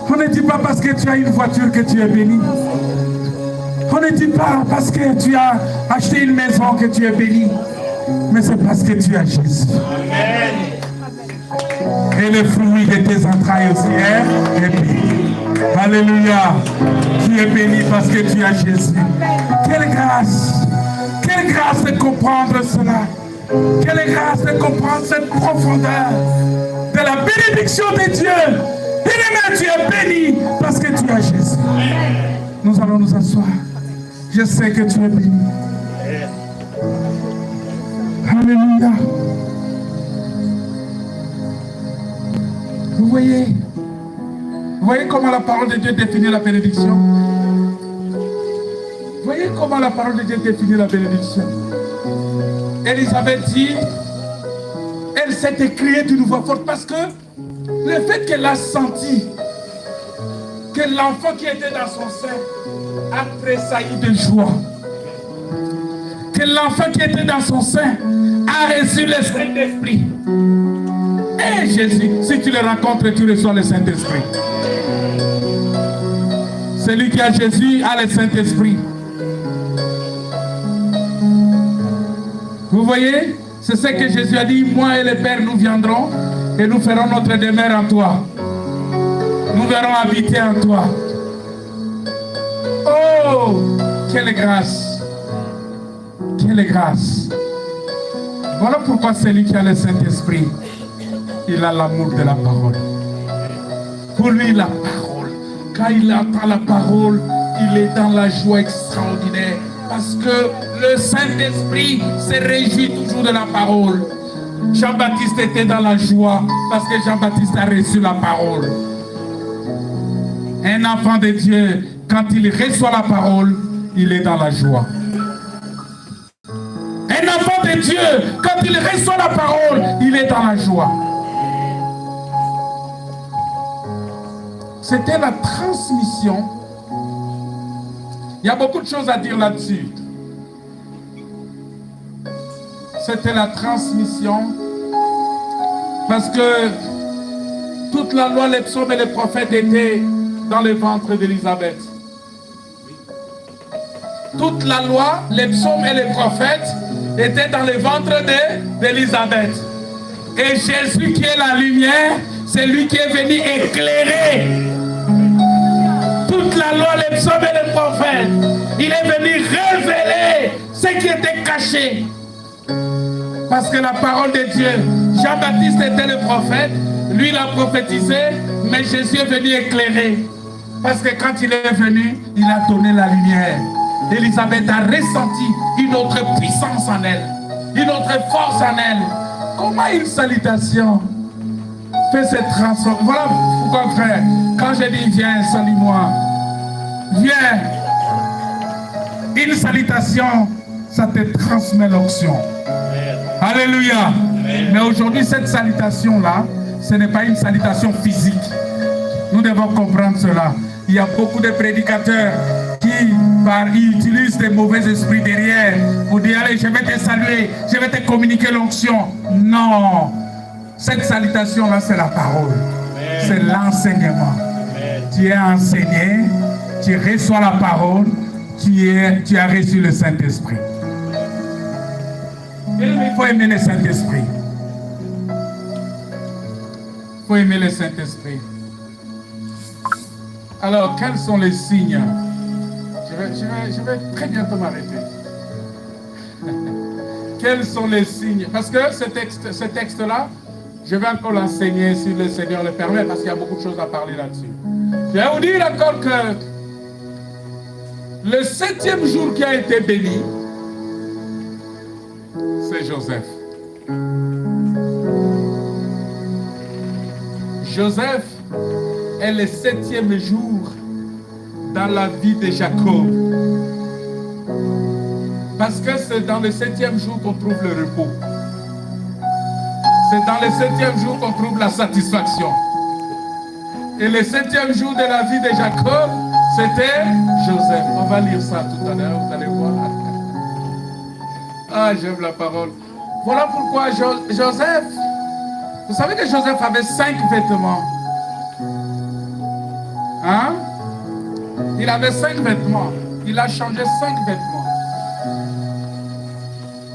On ne dit pas parce que tu as une voiture que tu es béni. On ne dit pas parce que tu as acheté une maison que tu es béni. Mais c'est parce que tu as Jésus. Amen. Et le fruit de tes entrailles aussi est béni. Alléluia. Tu es béni parce que tu as Jésus. Quelle grâce. Quelle grâce de comprendre cela. Quelle grâce de comprendre cette profondeur de la bénédiction de Dieu. Bien-aimé, tu es béni parce que tu as Jésus. Nous allons nous asseoir. Je sais que tu es béni. Alléluia. Vous voyez comment la parole de Dieu définit la bénédiction? Vous voyez comment la parole de Dieu définit la bénédiction? Élisabeth dit, elle s'est écriée d'une voix forte parce que le fait qu'elle a senti que l'enfant qui était dans son sein a tressailli de joie, que l'enfant qui était dans son sein a reçu le Saint-Esprit. Et Jésus, si tu le rencontres, tu reçois le Saint-Esprit. Celui qui a Jésus a le Saint-Esprit. Vous voyez, c'est ce que Jésus a dit, moi et le Père nous viendrons et nous ferons notre demeure en toi. Nous verrons habiter en toi. Oh, quelle grâce! Quelle grâce! Voilà pourquoi celui qui a le Saint-Esprit, il a l'amour de la parole. Pour lui, la parole, quand il entend la parole, il est dans la joie extraordinaire. Parce que le Saint-Esprit se réjouit toujours de la parole. Jean-Baptiste était dans la joie parce que Jean-Baptiste a reçu la parole. Un enfant de Dieu, quand il reçoit la parole, il est dans la joie. Un enfant de Dieu, quand il reçoit la parole, il est dans la joie. C'était la transmission. Il y a beaucoup de choses à dire là-dessus. C'était la transmission. Parce que toute la loi, les psaumes et les prophètes étaient dans le ventre d'Élisabeth. toute la loi, les psaumes et les prophètes étaient dans le ventre d'Élisabeth. Et Jésus qui est la lumière, c'est lui qui est venu éclairer toute la loi, les psaumes et les prophètes. Il est venu révéler ce qui était caché. Parce que la parole de Dieu, Jean-Baptiste était le prophète, lui il a prophétisé, mais Jésus est venu éclairer. Parce que quand il est venu, il a donné la lumière. Élisabeth a ressenti une autre puissance en elle, une autre force en elle. Comment une salutation fait cette transformation? Voilà pourquoi, frère, quand je dis viens, salue-moi, viens, une salutation, ça te transmet l'onction. Alléluia. Mais aujourd'hui, cette salutation-là, ce n'est pas une salutation physique. Nous devons comprendre cela. Il y a beaucoup de prédicateurs qui utilisent des mauvais esprits derrière pour dire allez, je vais te saluer, je vais te communiquer l'onction. Non. Cette salutation-là, c'est la parole. C'est l'enseignement. Tu es enseigné, tu reçois la parole, tu as reçu le Saint-Esprit. Il faut aimer le Saint-Esprit. Il faut aimer le Saint-Esprit. Alors, quels sont les signes? Je vais très bientôt m'arrêter. Quels sont les signes? Parce que ce texte-là, je vais encore l'enseigner si le Seigneur le permet, parce qu'il y a beaucoup de choses à parler là-dessus. Je vais vous dire encore que le 7e jour qui a été béni, c'est Joseph. Joseph est le 7e jour dans la vie de Jacob. Parce que c'est dans le 7e jour qu'on trouve le repos. C'est dans le 7e jour qu'on trouve la satisfaction. Et le 7e jour de la vie de Jacob, c'était Joseph. On va lire ça tout à l'heure, vous allez voir. Ah, j'aime la parole. Voilà pourquoi Joseph, vous savez que Joseph avait 5 vêtements. Hein? Il avait 5 vêtements. Il a changé 5 vêtements.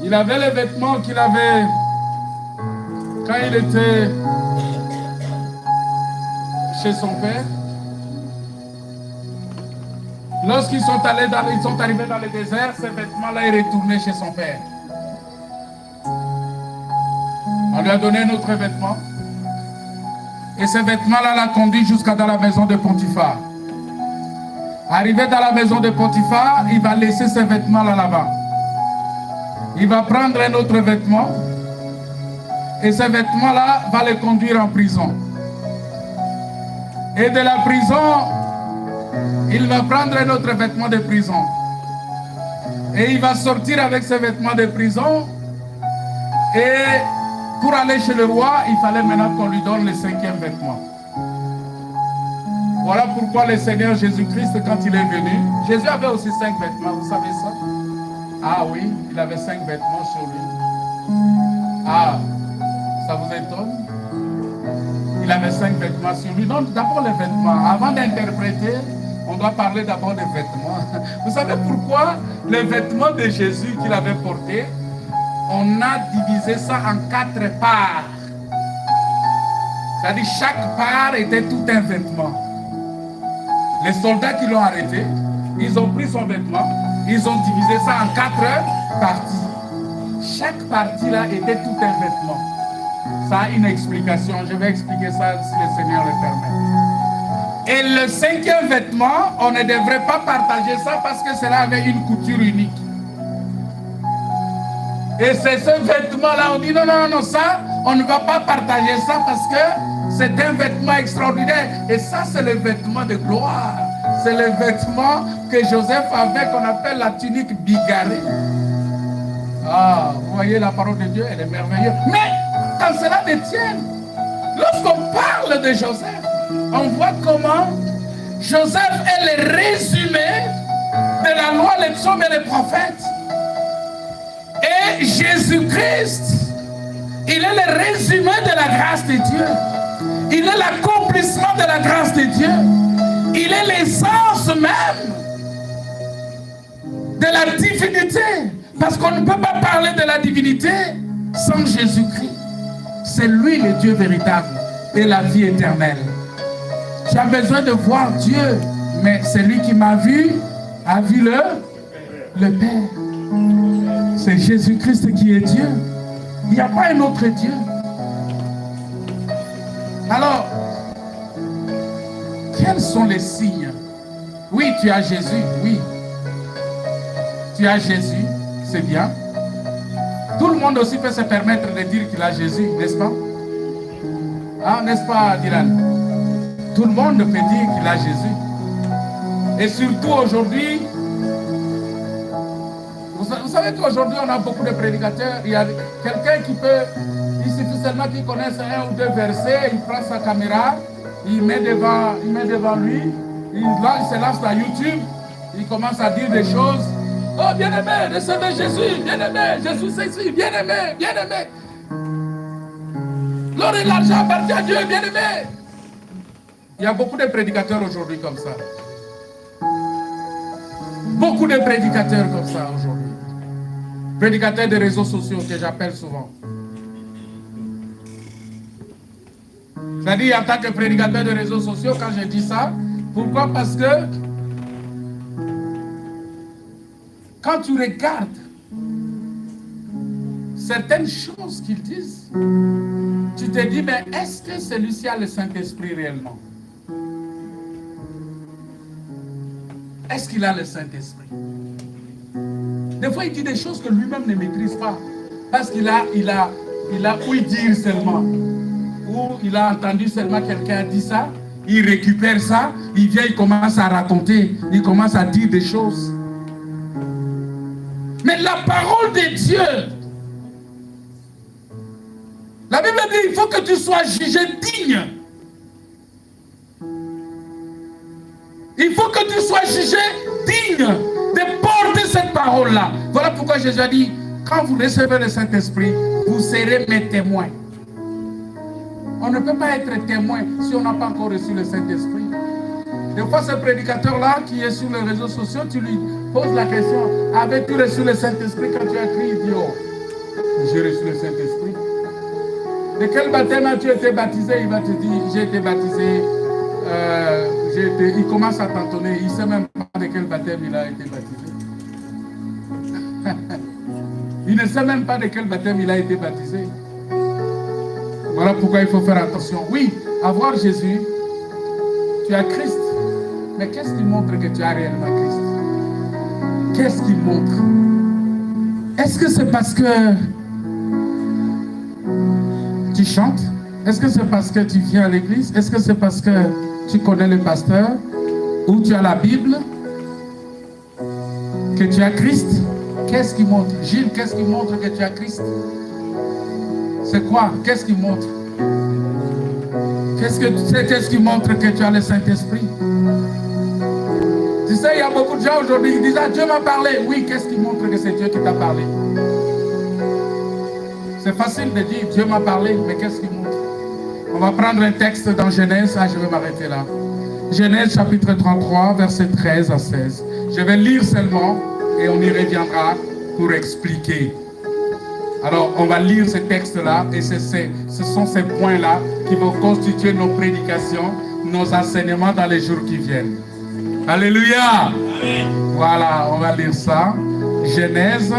Il avait les vêtements qu'il avait quand il était chez son père. Lorsqu'ils sont arrivés dans le désert, ces vêtements-là, il est retourné chez son père. On lui a donné un autre vêtement. Et ce vêtement-là l'a conduit jusqu'à dans la maison de Potiphar. Arrivé dans la maison de Potiphar, il va laisser ce vêtement-là là-bas. Il va prendre un autre vêtement. Et ce vêtement-là va le conduire en prison. Et de la prison, il va prendre un autre vêtement de prison. Et il va sortir avec ce vêtement de prison. Et pour aller chez le roi, il fallait maintenant qu'on lui donne le 5e vêtement. Voilà pourquoi le Seigneur Jésus-Christ, quand il est venu, Jésus avait aussi 5 vêtements, vous savez ça? Ah oui, il avait 5 vêtements sur lui. Ah, ça vous étonne? Il avait 5 vêtements sur lui. Donc d'abord les vêtements. Avant d'interpréter, on doit parler d'abord des vêtements. Vous savez pourquoi les vêtements de Jésus qu'il avait portés, on a divisé ça en 4 parts. C'est-à-dire chaque part était tout un vêtement. Les soldats qui l'ont arrêté, ils ont pris son vêtement, ils ont divisé ça en 4 parties. Chaque partie là était tout un vêtement. Ça a une explication. Je vais expliquer ça si le Seigneur le permet. Et le 5e vêtement, on ne devrait pas partager ça parce que cela avait une couture unique. Et c'est ce vêtement-là, on dit non, ça, on ne va pas partager ça parce que c'est un vêtement extraordinaire. Et ça, c'est le vêtement de gloire. C'est le vêtement que Joseph avait, qu'on appelle la tunique bigarrée. Ah, vous voyez, la parole de Dieu, elle est merveilleuse. Mais quand cela détient, lorsqu'on parle de Joseph, on voit comment Joseph est le résumé de la loi, les psaumes et les prophètes. Et Jésus-Christ, il est le résumé de la grâce de Dieu. Il est l'accomplissement de la grâce de Dieu. Il est l'essence même de la divinité. Parce qu'on ne peut pas parler de la divinité sans Jésus-Christ. C'est lui le Dieu véritable et la vie éternelle. Tu as besoin de voir Dieu, mais celui qui m'a vu a vu le Père. C'est Jésus-Christ qui est Dieu. Il n'y a pas un autre Dieu. Alors, quels sont les signes? Oui, tu as Jésus, oui. Tu as Jésus, c'est bien. Tout le monde aussi peut se permettre de dire qu'il a Jésus, n'est-ce pas? Ah, n'est-ce pas, Dylan? Tout le monde peut dire qu'il a Jésus. Et surtout aujourd'hui, vous savez qu'aujourd'hui on a beaucoup de prédicateurs. Il y a quelqu'un qui peut, il suffit seulement qu'il connaisse un ou deux versets, il prend sa caméra, il met devant lui, il se lance sur YouTube, il commence à dire des choses. Oh, bien-aimé, recevez Jésus, bien-aimé, Jésus c'est ici, bien-aimé, bien-aimé. L'or et l'argent appartient à Dieu, bien-aimé. Il y a beaucoup de prédicateurs aujourd'hui comme ça. Beaucoup de prédicateurs comme ça aujourd'hui. Prédicateurs des réseaux sociaux que j'appelle souvent. C'est-à-dire en tant que prédicateur des réseaux sociaux, quand je dis ça, pourquoi? Parce que quand tu regardes certaines choses qu'ils disent, tu te dis, mais est-ce que celui-ci a le Saint-Esprit réellement? Est-ce qu'il a le Saint-Esprit? Des fois, il dit des choses que lui-même ne maîtrise pas. Parce qu'il a ouï dire seulement. Ou il a entendu seulement quelqu'un dire ça. Il récupère ça. Il vient, il commence à raconter. Il commence à dire des choses. Mais la parole de Dieu, la Bible dit, il faut que tu sois jugé digne. Il faut que tu sois jugé digne de porter cette parole-là. Voilà pourquoi Jésus a dit, quand vous recevez le Saint-Esprit, vous serez mes témoins. On ne peut pas être témoin si on n'a pas encore reçu le Saint-Esprit. Des fois, ce prédicateur-là qui est sur les réseaux sociaux, tu lui poses la question, avais-tu reçu le Saint-Esprit? Quand tu as crié, il dit, oh, j'ai reçu le Saint-Esprit. De quel baptême as-tu été baptisé? Il va te dire, j'ai été baptisé. Il commence à t'entonner. Il ne sait même pas de quel baptême il a été baptisé. Il ne sait même pas de quel baptême il a été baptisé. Voilà pourquoi il faut faire attention. Oui, avoir Jésus, tu as Christ. Mais qu'est-ce qui montre que tu as réellement Christ? Qu'est-ce qui montre? Est-ce que c'est parce que tu chantes? Est-ce que c'est parce que tu viens à l'église? Est-ce que c'est parce que tu connais le pasteur? Ou tu as la Bible? Que tu as Christ? Qu'est-ce qui montre? Gilles, qu'est-ce qui montre que tu as Christ? C'est quoi? Qu'est-ce qui montre? Qu'est-ce qui montre que tu as le Saint-Esprit? Tu sais, il y a beaucoup de gens aujourd'hui qui disent, ah, Dieu m'a parlé. Oui, qu'est-ce qui montre que c'est Dieu qui t'a parlé? C'est facile de dire, Dieu m'a parlé, mais qu'est-ce qui montre? On va prendre un texte dans Genèse. Ah, je vais m'arrêter là. Genèse chapitre 33, versets 13 à 16. Je vais lire seulement et on y reviendra pour expliquer. Alors, on va lire ce texte-là et ce sont ces points-là qui vont constituer nos prédications, nos enseignements dans les jours qui viennent. Alléluia! Amen. Voilà, on va lire ça. Genèse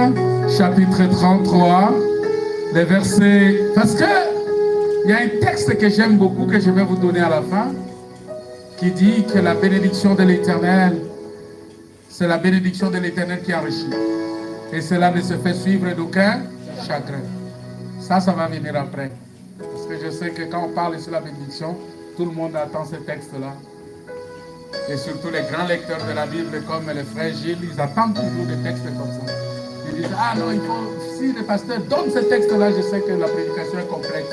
chapitre 33, les versets... Parce que il y a un texte que j'aime beaucoup, que je vais vous donner à la fin, qui dit que la bénédiction de l'Éternel, c'est la bénédiction de l'Éternel qui enrichit. Et cela ne se fait suivre d'aucun chagrin. Ça va venir après. Parce que je sais que quand on parle sur la bénédiction, tout le monde attend ce texte-là. Et surtout les grands lecteurs de la Bible, comme les frères Gilles, ils attendent toujours des textes comme ça. Ils disent, ah non, il faut, si le pasteur donne ce texte-là, je sais que la prédication est complète.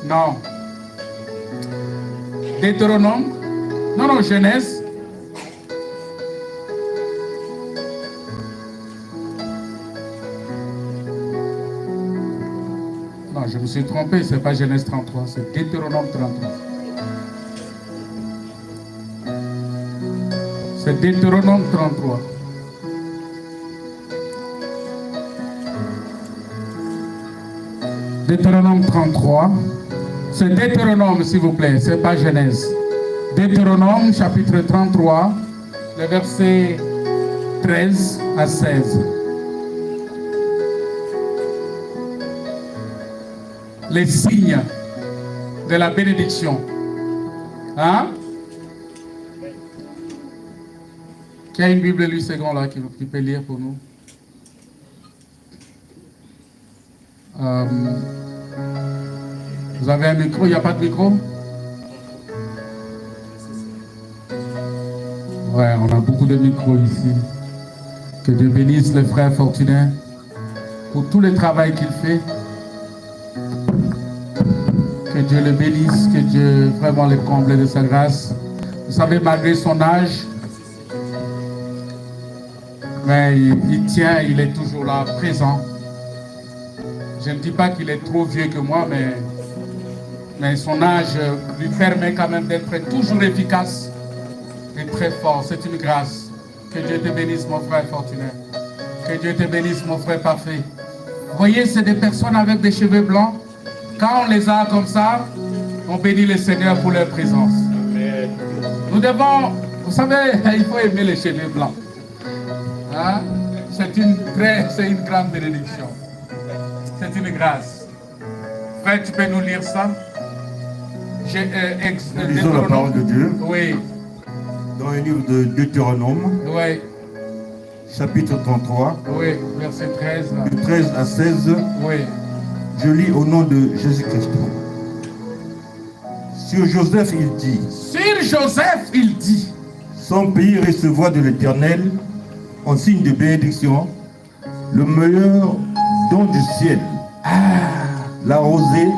Non. Deutéronome. Non, Genèse. Non, je me suis trompé, ce n'est pas Genèse 33, c'est Deutéronome 33. C'est Deutéronome 33. Deutéronome 33. C'est Deutéronome, s'il vous plaît, c'est pas Genèse. Deutéronome, chapitre 33, le verset 13 à 16. Les signes de la bénédiction. Hein? Qui a une Bible Louis II là qui peut lire pour nous? Vous avez un micro? Il n'y a pas de micro? Ouais, on a beaucoup de micros ici. Que Dieu bénisse le frère Fortuné pour tout le travail qu'il fait. Que Dieu le bénisse, que Dieu vraiment le comble de sa grâce. Vous savez, malgré son âge, mais il tient, il est toujours là, présent. Je ne dis pas qu'il est trop vieux que moi, mais son âge lui permet quand même d'être toujours efficace et très fort. C'est une grâce. Que Dieu te bénisse, mon frère Fortuné. Que Dieu te bénisse, mon frère parfait. Vous voyez, c'est des personnes avec des cheveux blancs. Quand on les a comme ça, on bénit le Seigneur pour leur présence. Nous devons, vous savez, il faut aimer les cheveux blancs. Hein? C'est une grande bénédiction. C'est une grâce. Frère, tu peux nous lire ça? Lisons la parole de Dieu. Oui. Dans le livre de Deutéronome, Oui. chapitre 33, Oui, verset 13. de 13 à 16. Oui. Je lis au nom de Jésus-Christ. Sur Joseph, il dit, Sur Joseph, il dit, son pays recevra de l'Éternel, en signe de bénédiction, le meilleur don du ciel, la rosée,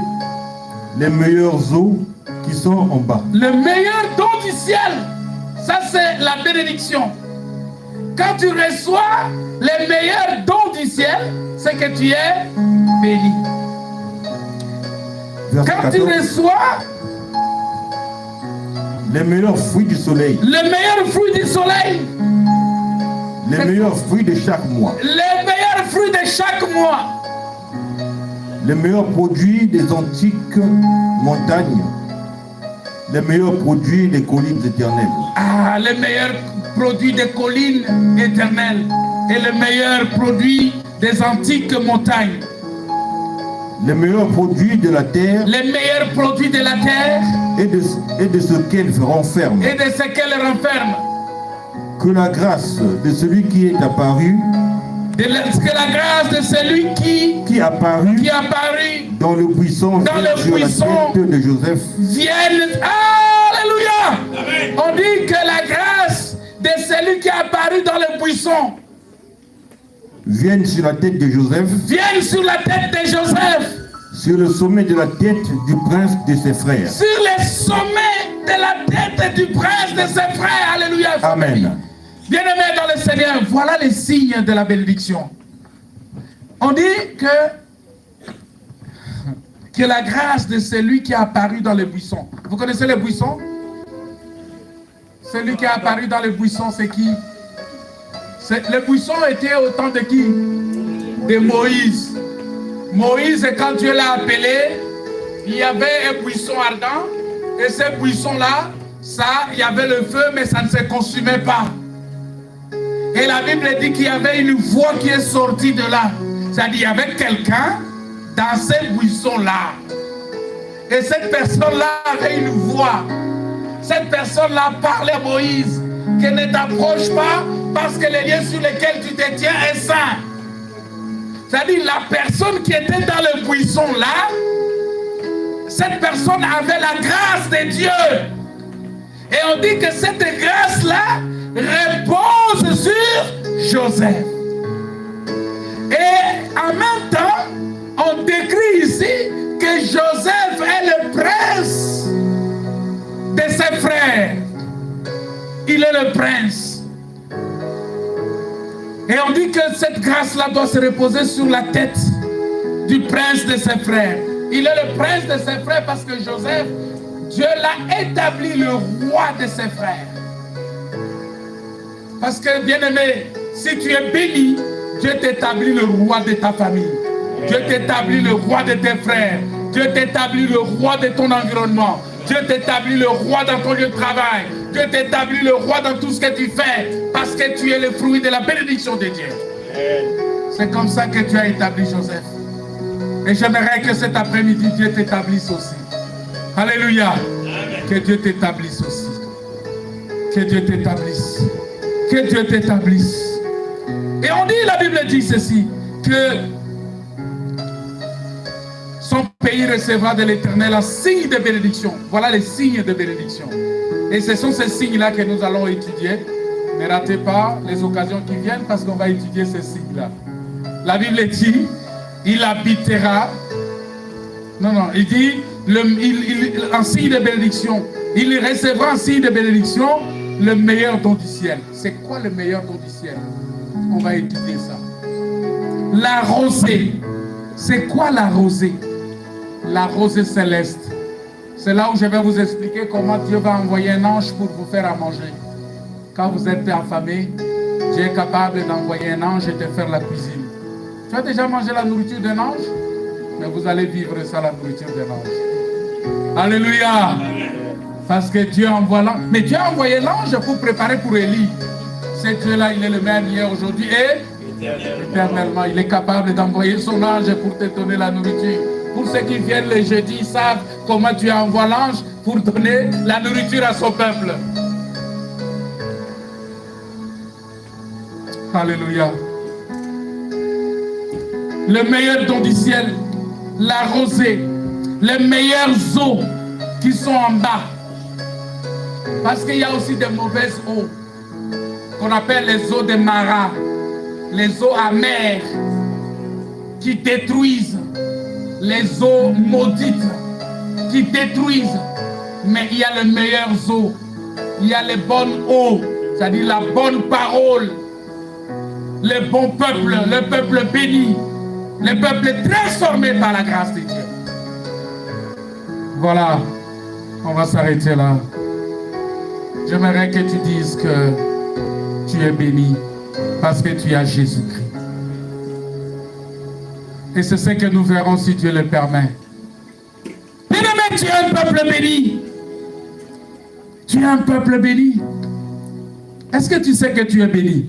les meilleures eaux qui sont en bas. le meilleur don du ciel, ça c'est la bénédiction. Quand tu reçois les meilleurs dons du ciel, c'est que tu es béni. Verset Quand tu 14, reçois les meilleurs fruits du soleil, le meilleur fruit du soleil, les meilleurs fruits de chaque mois, les meilleurs fruits de chaque mois, les meilleurs produits des antiques montagnes, les meilleurs produits des collines éternelles, les meilleurs produits des collines éternelles et les meilleurs produits des antiques montagnes, les meilleurs produits de la terre les meilleurs produits de la terre et de ce qu'elle renferme. et de ce qu'elle renferme. Que la grâce de celui qui est apparu, Que la grâce de celui qui apparu apparu dans le buisson, dans le sur buisson, la tête de Joseph, vienne. Alléluia! On dit que la grâce de celui qui est apparu dans le buisson vienne sur la tête de Joseph, vienne sur la tête de Joseph, sur le sommet de la tête du prince de ses frères. sur le sommet de la tête du prince de ses frères. Alléluia. Amen. Bien-aimés dans le Seigneur, voilà les signes de la bénédiction. On dit que la grâce de celui qui est apparu dans le buisson. Vous connaissez le buisson? Celui qui est apparu dans le buisson, c'est qui? Le buisson était au temps de qui? De Moïse. Moïse, quand Dieu l'a appelé, il y avait un buisson ardent. Et ce buisson-là, il y avait le feu, mais ça ne se consumait pas. Et la Bible dit qu'il y avait une voix qui est sortie de là. C'est-à-dire qu'il y avait quelqu'un dans ce buisson-là. Et cette personne-là avait une voix. Cette personne-là parlait à Moïse que ne t'approche pas parce que le lieu sur lequel tu te tiens est saint. C'est-à-dire la personne qui était dans le buisson-là, cette personne avait la grâce de Dieu. Et on dit que cette grâce-là repose sur Joseph. Et en même temps, on décrit ici que Joseph est le prince de ses frères. Il est le prince. Et on dit que cette grâce-là doit se reposer sur la tête du prince de ses frères. Il est le prince de ses frères parce que Joseph, Dieu l'a établi le roi de ses frères. Parce que, bien-aimé, si tu es béni, Dieu t'établit le roi de ta famille. Dieu t'établit le roi de tes frères. Dieu t'établit le roi de ton environnement. Dieu t'établit le roi dans ton lieu de travail. Dieu t'établit le roi dans tout ce que tu fais. Parce que tu es le fruit de la bénédiction de Dieu. C'est comme ça que tu as établi Joseph. Et j'aimerais que cet après-midi, Dieu t'établisse aussi. Alléluia. Que Dieu t'établisse aussi. Que Dieu t'établisse. Que Dieu t'établisse. Et on dit, la Bible dit ceci, que son pays recevra de l'Éternel un signe de bénédiction. Voilà les signes de bénédiction. Et ce sont ces signes-là que nous allons étudier. Ne ratez pas les occasions qui viennent parce qu'on va étudier ces signes-là. La Bible dit, il habitera. Non, il dit, un signe de bénédiction. Il recevra un signe de bénédiction, le meilleur don du ciel. C'est quoi le meilleur don du ciel? On va étudier ça. La rosée. C'est quoi la rosée? La rosée céleste. C'est là où je vais vous expliquer comment Dieu va envoyer un ange pour vous faire à manger. Quand vous êtes affamé, Dieu est capable d'envoyer un ange et de faire la cuisine. Tu as déjà mangé la nourriture d'un ange? Mais vous allez vivre ça, la nourriture d'un ange. Alléluia. Parce que Dieu envoie l'ange. Mais Dieu a envoyé l'ange pour préparer pour Élie. Ce Dieu-là, il est le même hier, aujourd'hui et éternellement. Il est capable d'envoyer son ange pour te donner la nourriture. Pour ceux qui viennent le jeudi, ils savent comment Dieu envoie l'ange pour donner la nourriture à son peuple. Alléluia. Le meilleur don du ciel, la rosée, les meilleures eaux qui sont en bas. Parce qu'il y a aussi des mauvaises eaux qu'on appelle les eaux de Mara, les eaux amères qui détruisent, les eaux maudites qui détruisent. Mais il y a les meilleures eaux, il y a les bonnes eaux, c'est-à-dire la bonne parole, le bon peuple, le peuple béni, le peuple transformé par la grâce de Dieu. Voilà, on va s'arrêter là. J'aimerais que tu dises que tu es béni parce que tu as Jésus-Christ. Et c'est ce que nous verrons si Dieu le permet. Bien-aimé, tu es un peuple béni. Tu es un peuple béni. Est-ce que tu sais que tu es béni?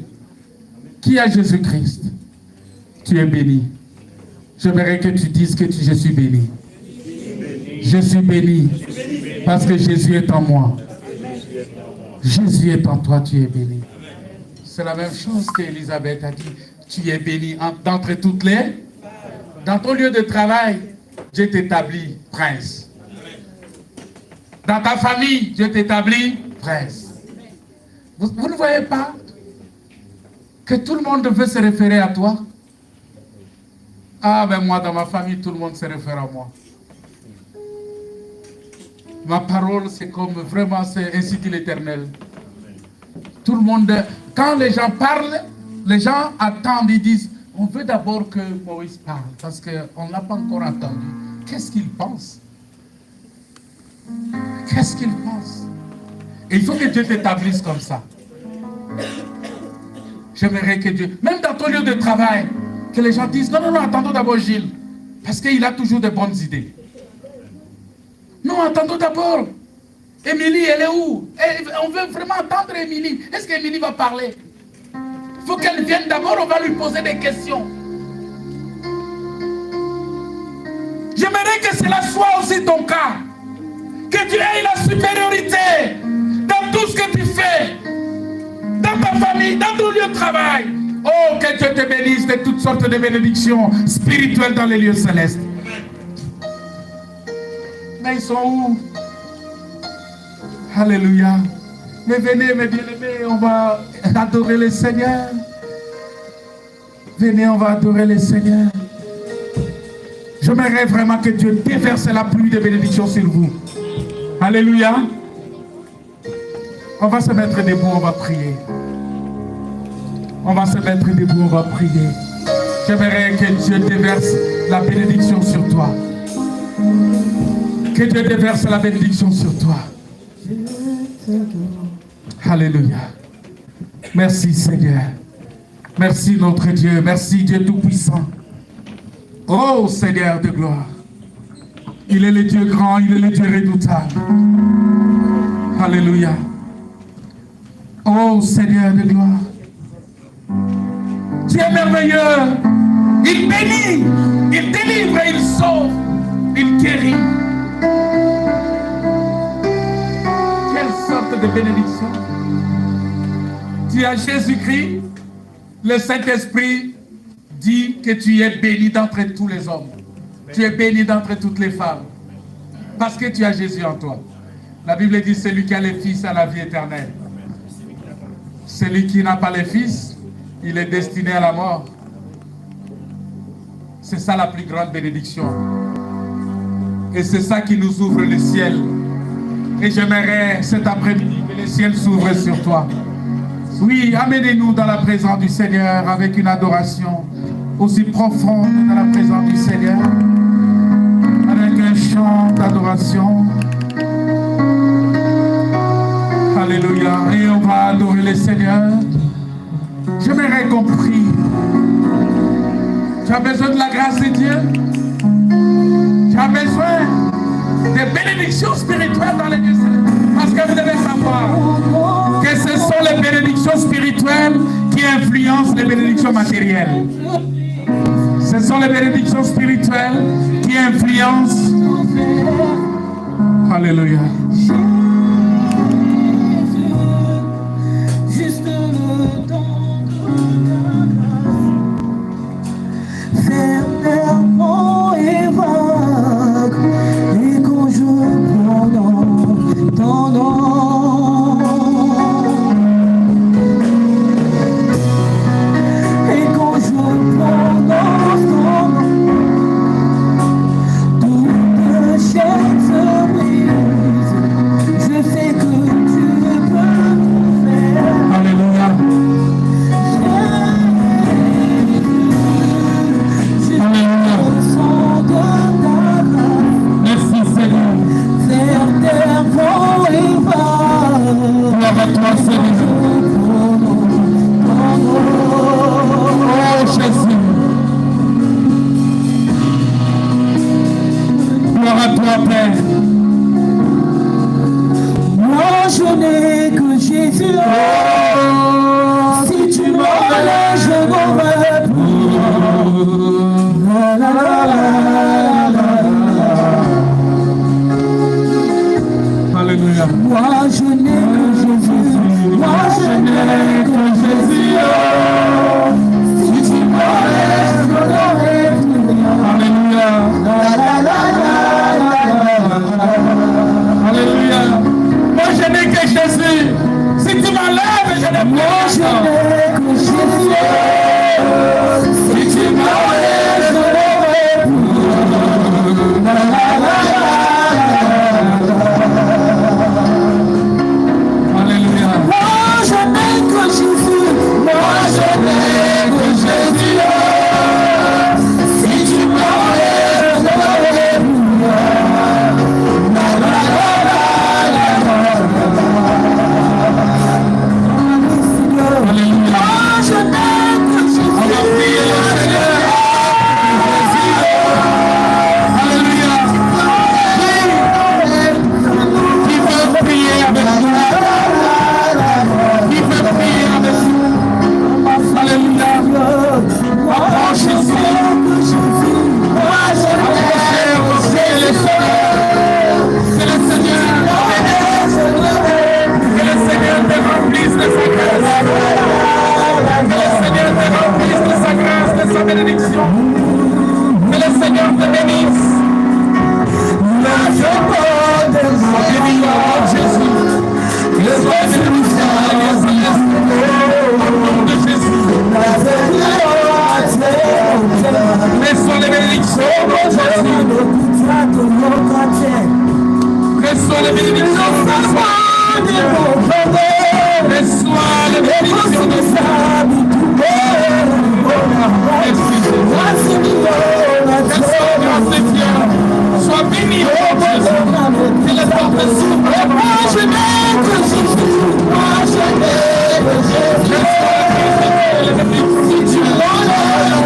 Qui a Jésus-Christ? Tu es béni. J'aimerais que tu dises que je suis béni. Je suis béni parce que Jésus est en moi. Jésus est en toi, tu es béni. C'est la même chose qu'Élisabeth a dit. Tu es béni d'entre toutes les. Dans ton lieu de travail, Dieu t'établit prince. Dans ta famille, Dieu t'établit prince. Vous ne voyez pas que tout le monde veut se référer à toi? Ah, ben moi, dans ma famille, tout le monde se réfère à moi. Ma parole, c'est comme vraiment, c'est ainsi dit l'Éternel. Tout le monde, quand les gens parlent, les gens attendent, ils disent, on veut d'abord que Moïse parle, parce qu'on ne l'a pas encore entendu. Qu'est-ce qu'il pense? Qu'est-ce qu'il pense? Et il faut que Dieu t'établisse comme ça. J'aimerais que Dieu, même dans ton lieu de travail, que les gens disent, non, attendons d'abord Gilles, parce qu'il a toujours de bonnes idées. Non, attendons d'abord. Émilie, elle est où? On veut vraiment entendre Émilie. Est-ce qu'Émilie va parler? Il faut qu'elle vienne d'abord, on va lui poser des questions. J'aimerais que cela soit aussi ton cas. Que tu aies la supériorité dans tout ce que tu fais. Dans ta famille, dans ton lieu de travail. Oh, que Dieu te bénisse de toutes sortes de bénédictions spirituelles dans les lieux célestes. Mais ils sont où? Alléluia. Mais venez, mes bien-aimés, on va adorer le Seigneur. Venez, on va adorer le Seigneur. J'aimerais vraiment que Dieu déverse la pluie de bénédictions sur vous. Alléluia. On va se mettre debout, on va prier. On va se mettre debout, on va prier. J'aimerais que Dieu déverse la bénédiction sur toi. Que Dieu déverse la bénédiction sur toi. Alléluia. Merci Seigneur. Merci notre Dieu. Merci Dieu Tout-Puissant. Oh Seigneur de gloire. Il est le Dieu grand, il est le Dieu redoutable. Alléluia. Oh Seigneur de gloire. Tu es merveilleux. Il bénit, il délivre, il sauve, il guérit. Quelle sorte de bénédiction. Tu as Jésus-Christ, le Saint-Esprit dit que tu es béni d'entre tous les hommes. Tu es béni d'entre toutes les femmes. Parce que tu as Jésus en toi. La Bible dit celui qui a les fils a la vie éternelle. Celui qui n'a pas les fils, il est destiné à la mort. C'est ça la plus grande bénédiction. Et c'est ça qui nous ouvre le ciel. Et j'aimerais cet après-midi que le ciel s'ouvre sur toi. Oui, amenez-nous dans la présence du Seigneur avec une adoration aussi profonde dans la présence du Seigneur. Avec un chant d'adoration. Alléluia. Et on va adorer le Seigneur. J'aimerais qu'on prie. Tu as besoin de la grâce de Dieu. Tu as besoin des bénédictions spirituelles dans les lieux célestes. Parce que vous devez savoir que ce sont les bénédictions spirituelles qui influencent les bénédictions matérielles. Ce sont les bénédictions spirituelles qui influencent. Alléluia. Juste le temps de fermement et vague, et qu'on joue pendant ton nom, et qu'on joue pendant ton nom, toute chaîne se brise, je sais que tu peux tout faire. Alléluia. Merci Seigneur. Gloire à toi Seigneur. Oh Jésus. Gloire à toi Père. Moi je n'ai que Jésus. Si tu m'enlèves, je n'aurai plus. La, la, la, la, la, la. Alléluia. Moi je n'ai que Jésus. Moi je n'ai que Jésus. Si tu m'enlèves, je n'aurai plus rien. Alléluia. La, la, la, la, la, la. Alléluia. Moi je n'ai que Jésus. Si tu m'enlèves, je n'ai Moi je pas. n'ai que Jésus. Si tu m'enlèves, je n'aurai plus. La, la, la, la, la. Alléluia. Moi je n'ai que Jésus. Moi je n'ai que Jésus. Si tu m'enlèves, je n'aurai plus. La, la, la, la, la, la. Alléluia. Moi je n'ai que Jésus. On va prier le Seigneur. Alléluia. Qui veut prier avec nous? Qui veut prier avec nous? Alléluia. Approche ici. Approchez le Seigneur. Que le Seigneur. Que le Seigneur te remplisse de sa grâce. Que le Seigneur te remplisse de sa grâce, de sa bénédiction. Que le Seigneur te bénisse. Sois béni au nom de Jésus. Sois béni au nom de Jésus. Reçois les bénédictions de Jésus. Reçois les bénédictions de Jésus. Reçois les bénédictions de Jésus. Merci Jésus. Grâce de Dieu. Sois béni au nom de Jésus. Que les portes s'ouvrent. Moi je n'ai que Jésus. Moi je n'ai que Jésus. Si tu m'enlèves,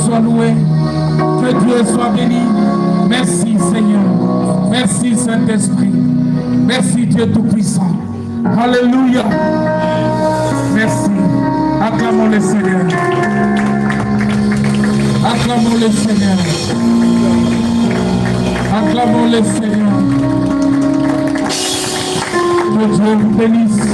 Soit loué, que Dieu soit béni. Merci Seigneur, merci Saint-Esprit, merci Dieu Tout-Puissant. Alléluia, merci. Acclamons le Seigneur, acclamons le Seigneur, acclamons le Seigneur. Que Dieu vous bénisse.